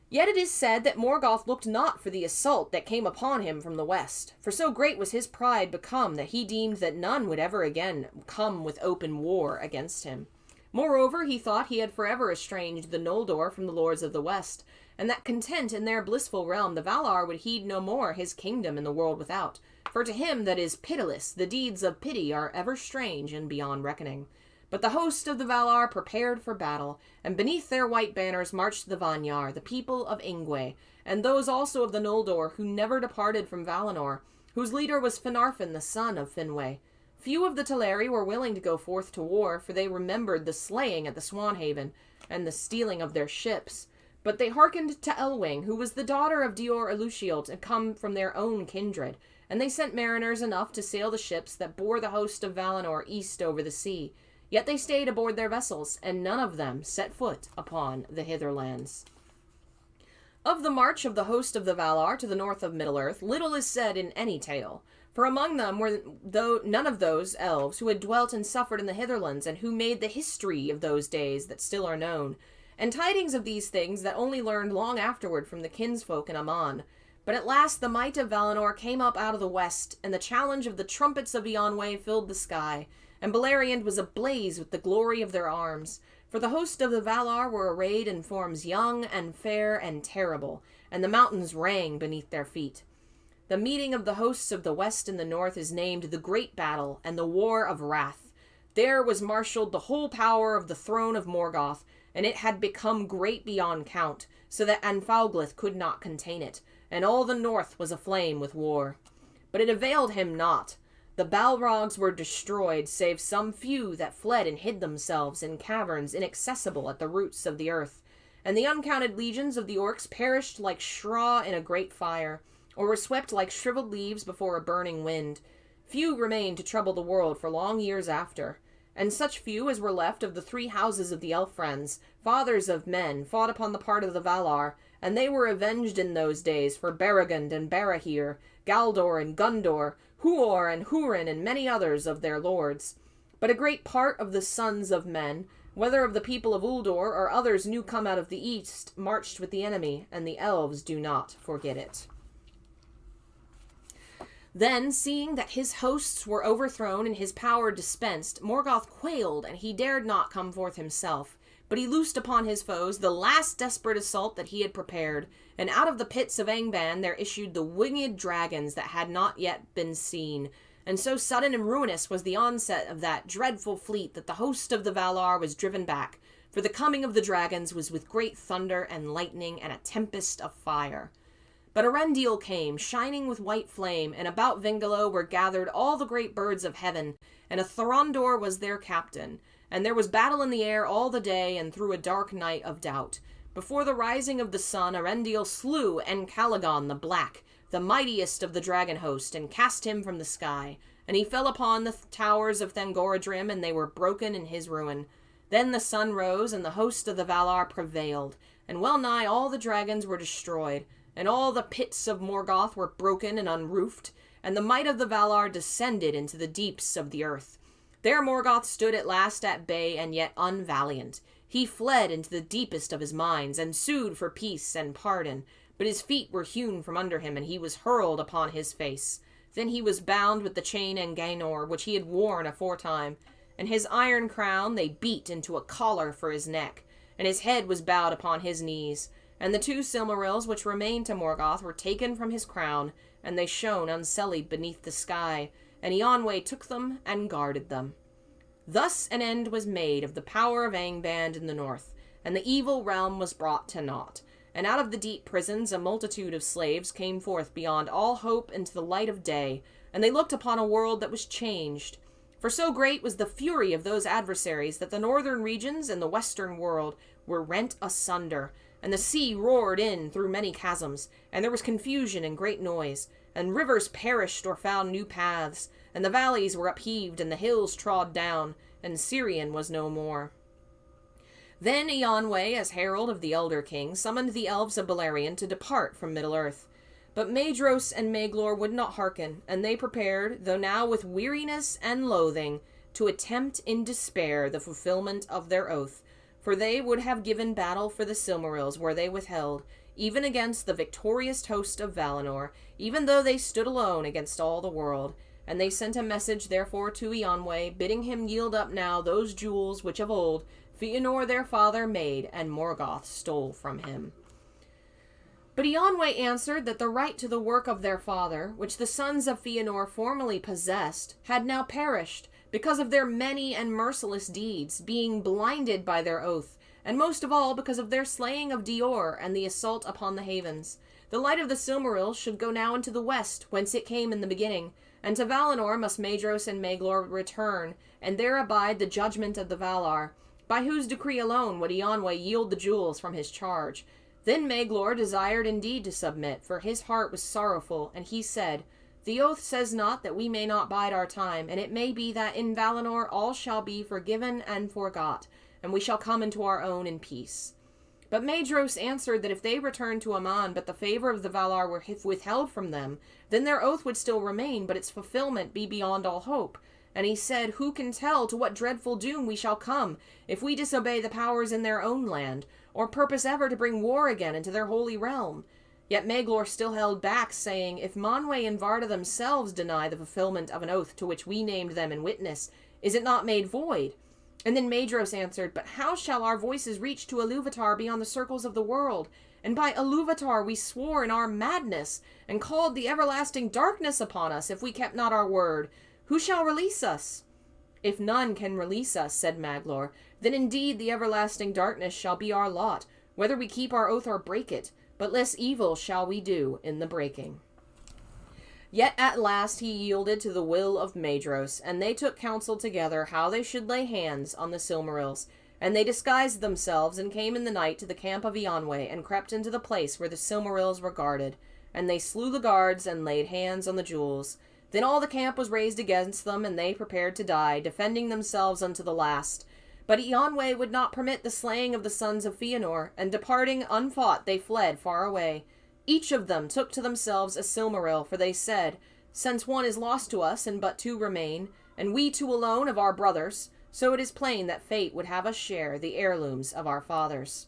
Yet it is said that Morgoth looked not for the assault that came upon him from the west, for so great was his pride become that he deemed that none would ever again come with open war against him. Moreover, he thought he had forever estranged the Noldor from the lords of the west, and that content in their blissful realm the Valar would heed no more his kingdom in the world without, for to him that is pitiless the deeds of pity are ever strange and beyond reckoning. But the host of the Valar prepared for battle, and beneath their white banners marched the Vanyar, the people of Ingwe, and those also of the Noldor who never departed from Valinor, whose leader was Finarfin, the son of Finwë. Few of the Teleri were willing to go forth to war, for they remembered the slaying at the Swanhaven, and the stealing of their ships. But they hearkened to Elwing, who was the daughter of Dior Ilushield, and come from their own kindred, and they sent mariners enough to sail the ships that bore the host of Valinor east over the sea. Yet they stayed aboard their vessels, and none of them set foot upon the hitherlands. Of the march of the host of the Valar to the north of Middle-earth, little is said in any tale, for among them were none of those elves who had dwelt and suffered in the hitherlands, and who made the history of those days that still are known, and tidings of these things that only learned long afterward from the kinsfolk in Aman. But at last the might of Valinor came up out of the west, and the challenge of the trumpets of Eonwe filled the sky, and Beleriand was ablaze with the glory of their arms. For the host of the Valar were arrayed in forms young and fair and terrible, and the mountains rang beneath their feet. The meeting of the hosts of the west and the north is named the Great Battle and the War of Wrath. There was marshaled the whole power of the throne of Morgoth, and it had become great beyond count, so that Anfauglith could not contain it, and all the north was aflame with war. But it availed him not. The Balrogs were destroyed, save some few that fled and hid themselves in caverns inaccessible at the roots of the earth. And the uncounted legions of the orcs perished like straw in a great fire, or were swept like shriveled leaves before a burning wind. Few remained to trouble the world for long years after. And such few as were left of the 3 houses of the elf friends, fathers of men, fought upon the part of the Valar, and they were avenged in those days for Beregond and Barahir, Galdor and Gundor, Huor and Hurin, and many others of their lords. But a great part of the sons of men, whether of the people of Uldor or others new come out of the east, marched with the enemy, and the elves do not forget it. Then, seeing that his hosts were overthrown and his power dispensed, Morgoth quailed, and he dared not come forth himself. But he loosed upon his foes the last desperate assault that he had prepared, and out of the pits of Angband there issued the winged dragons that had not yet been seen. And so sudden and ruinous was the onset of that dreadful fleet that the host of the Valar was driven back, for the coming of the dragons was with great thunder and lightning and a tempest of fire. But Arendil came, shining with white flame, and about Vingalo were gathered all the great birds of heaven, and a Thorondor was their captain. And there was battle in the air all the day and through a dark night of doubt. Before the rising of the sun, Arendil slew Encalagon the Black, the mightiest of the dragon host, and cast him from the sky. And he fell upon the towers of Thangorodrim, and they were broken in his ruin. Then the sun rose, and the host of the Valar prevailed, and well nigh all the dragons were destroyed, and all the pits of Morgoth were broken and unroofed, and the might of the Valar descended into the deeps of the earth. There Morgoth stood at last at bay, and yet unvaliant. He fled into the deepest of his mines, and sued for peace and pardon. But his feet were hewn from under him, and he was hurled upon his face. Then he was bound with the chain and Gainor, which he had worn aforetime, and his iron crown they beat into a collar for his neck, and his head was bowed upon his knees. And the 2 Silmarils which remained to Morgoth were taken from his crown, and they shone unsullied beneath the sky, and Eonwë took them and guarded them. Thus an end was made of the power of Angband in the north, and the evil realm was brought to naught. And out of the deep prisons a multitude of slaves came forth beyond all hope into the light of day, and they looked upon a world that was changed. For so great was the fury of those adversaries that the northern regions and the western world were rent asunder, and the sea roared in through many chasms, and there was confusion and great noise, and rivers perished or found new paths, and the valleys were upheaved, and the hills trod down, and Sirion was no more. Then Eonwë, as herald of the Elder King, summoned the elves of Beleriand to depart from Middle-earth. But Maedhros and Maglor would not hearken, and they prepared, though now with weariness and loathing, to attempt in despair the fulfillment of their oath, for they would have given battle for the Silmarils were they withheld, even against the victorious host of Valinor, even though they stood alone against all the world. And they sent a message therefore to Eonwë, bidding him yield up now those jewels which of old Fëanor their father made, and Morgoth stole from him. But Eonwë answered that the right to the work of their father, which the sons of Fëanor formerly possessed, had now perished, because of their many and merciless deeds, being blinded by their oath, and most of all because of their slaying of Dior and the assault upon the havens. The light of the Silmarils should go now into the west, whence it came in the beginning, and to Valinor must Maedhros and Maglor return, and there abide the judgment of the Valar, by whose decree alone would Eonwë yield the jewels from his charge. Then Maglor desired indeed to submit, for his heart was sorrowful, and he said, The oath says not that we may not bide our time, and it may be that in Valinor all shall be forgiven and forgot, and we shall come into our own in peace. But Maedhros answered that if they returned to Aman, but the favor of the Valar were withheld from them, then their oath would still remain, but its fulfillment be beyond all hope. And he said, Who can tell to what dreadful doom we shall come, if we disobey the powers in their own land, or purpose ever to bring war again into their holy realm? Yet Maglor still held back, saying, If Manwë and Varda themselves deny the fulfillment of an oath to which we named them in witness, is it not made void? And then Maedhros answered, But how shall our voices reach to Iluvatar beyond the circles of the world? And by Iluvatar we swore in our madness, and called the everlasting darkness upon us if we kept not our word. Who shall release us? If none can release us, said Maglor, then indeed the everlasting darkness shall be our lot, whether we keep our oath or break it, but less evil shall we do in the breaking. Yet at last he yielded to the will of Maedhros, and they took counsel together how they should lay hands on the Silmarils. And they disguised themselves, and came in the night to the camp of Eonwe, and crept into the place where the Silmarils were guarded. And they slew the guards, and laid hands on the jewels. Then all the camp was raised against them, and they prepared to die, defending themselves unto the last. But Eonwe would not permit the slaying of the sons of Fëanor, and departing unfought they fled far away. Each of them took to themselves a Silmaril, for they said, Since one is lost to us, and but two remain, and we two alone of our brothers, so it is plain that fate would have us share the heirlooms of our fathers.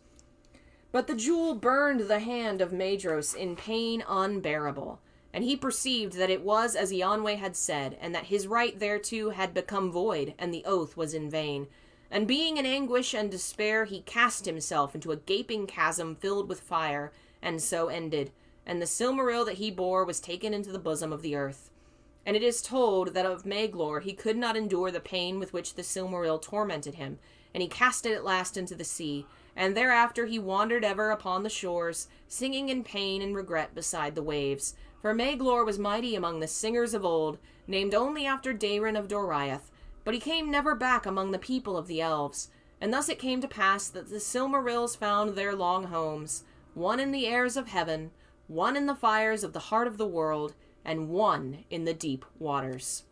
But the jewel burned the hand of Maedhros in pain unbearable, and he perceived that it was as Eonwe had said, and that his right thereto had become void, and the oath was in vain. And being in anguish and despair, he cast himself into a gaping chasm filled with fire, and so ended. And the Silmaril that he bore was taken into the bosom of the earth. And it is told that of Maglor he could not endure the pain with which the Silmaril tormented him, and he cast it at last into the sea, and thereafter he wandered ever upon the shores, singing in pain and regret beside the waves. For Maglor was mighty among the singers of old, named only after Daeron of Doriath, but he came never back among the people of the elves. And thus it came to pass that the Silmarils found their long homes, one in the airs of heaven, one in the fires of the heart of the world, and one in the deep waters.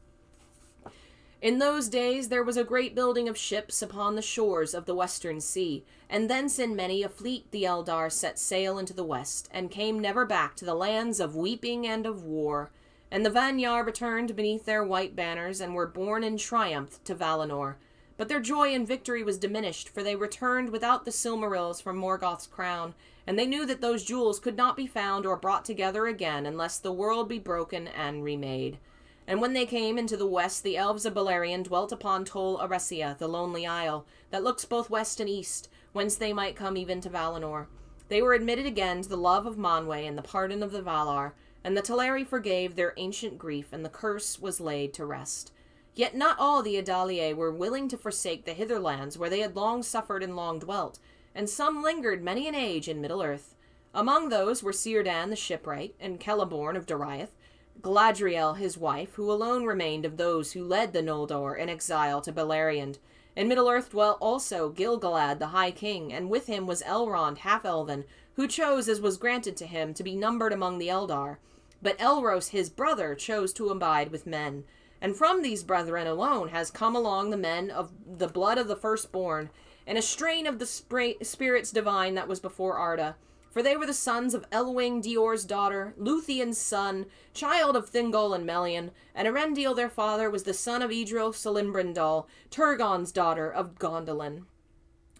In those days there was a great building of ships upon the shores of the western sea, and thence in many a fleet the Eldar set sail into the west, and came never back to the lands of weeping and of war. And the Vanyar returned beneath their white banners, and were borne in triumph to Valinor. But their joy in victory was diminished, for they returned without the Silmarils from Morgoth's crown, and they knew that those jewels could not be found or brought together again unless the world be broken and remade. And when they came into the west, the elves of Beleriand dwelt upon Tol Eressëa, the lonely isle, that looks both west and east, whence they might come even to Valinor. They were admitted again to the love of Manwë and the pardon of the Valar, and the Teleri forgave their ancient grief, and the curse was laid to rest. Yet not all the Adalier were willing to forsake the hitherlands where they had long suffered and long dwelt, and some lingered many an age in Middle-earth. Among those were Círdan the shipwright, and Celeborn of Doriath, Galadriel his wife, who alone remained of those who led the Noldor in exile to Beleriand. In Middle-earth dwelt also Gil-galad the High King, and with him was Elrond half-elven, who chose, as was granted to him, to be numbered among the Eldar. But Elros his brother chose to abide with men. And from these brethren alone has come along the men of the blood of the firstborn, and a strain of the spirits divine that was before Arda. For they were the sons of Elwing Dior's daughter, Luthien's son, child of Thingol and Melian, and Erendiel their father was the son of Idril Celebrimbor, Turgon's daughter of Gondolin.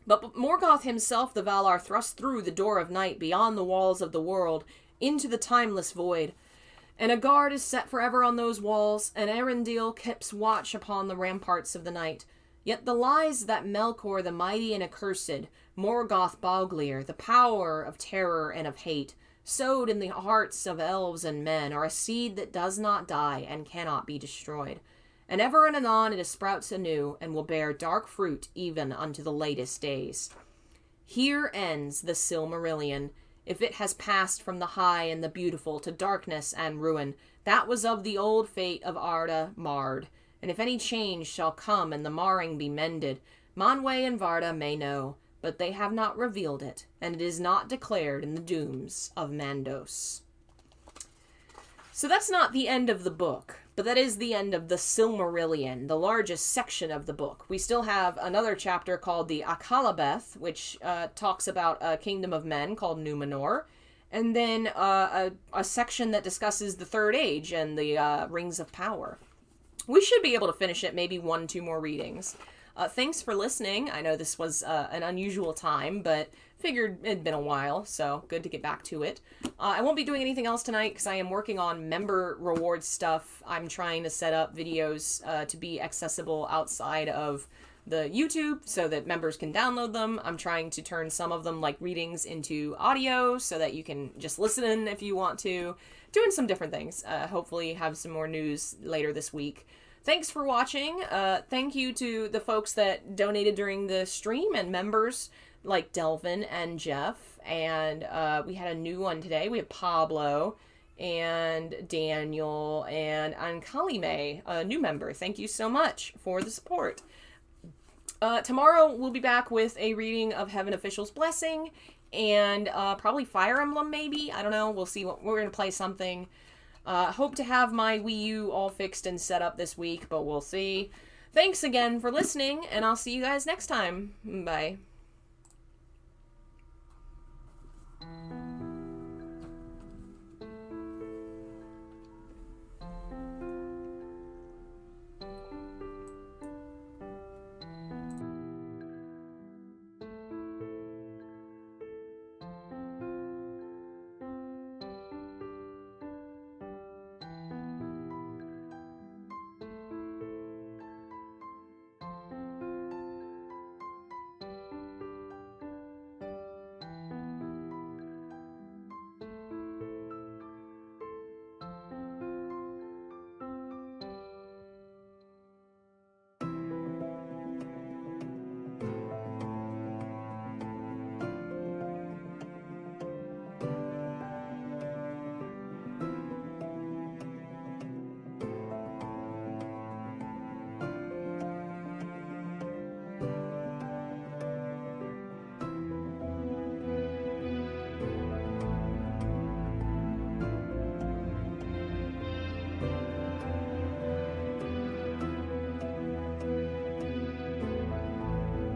But Morgoth himself the Valar thrust through the door of night beyond the walls of the world, into the timeless void. And a guard is set forever on those walls, and Erendiel keeps watch upon the ramparts of the night. Yet the lies that Melkor the mighty and accursed, Morgoth Boglir, the power of terror and of hate, sowed in the hearts of elves and men, are a seed that does not die and cannot be destroyed. And ever and anon it sprouts anew, and will bear dark fruit even unto the latest days. Here ends the Silmarillion. If it has passed from the high and the beautiful to darkness and ruin, that was of the old fate of Arda marred. And if any change shall come and the marring be mended, Manwë and Varda may know, but they have not revealed it, and it is not declared in the dooms of Mandos. So that's not the end of the book, but that is the end of the Silmarillion, the largest section of the book. We still have another chapter called the Akallabeth, which talks about a kingdom of men called Numenor, and then a section that discusses the Third Age and the Rings of Power. We should be able to finish it, maybe 1-2 more readings. Thanks for listening. I know this was an unusual time, but figured it'd been a while, so good to get back to it. I won't be doing anything else tonight because I am working on member reward stuff. I'm trying to set up videos to be accessible outside of the YouTube so that members can download them. I'm trying to turn some of them, like readings, into audio so that you can just listen if you want to. Doing some different things. Hopefully have some more news later this week. Thanks for watching. Thank you to the folks that donated during the stream and members like Delvin and Jeff. And we had a new one today. We have Pablo and Daniel and Ankalime, a new member. Thank you so much for the support. Tomorrow we'll be back with a reading of Heaven Official's Blessing and probably Fire Emblem maybe. I don't know. We'll see. We're going to play something. Hope to have my Wii U all fixed and set up this week, but we'll see. Thanks again for listening, and I'll see you guys next time. Bye.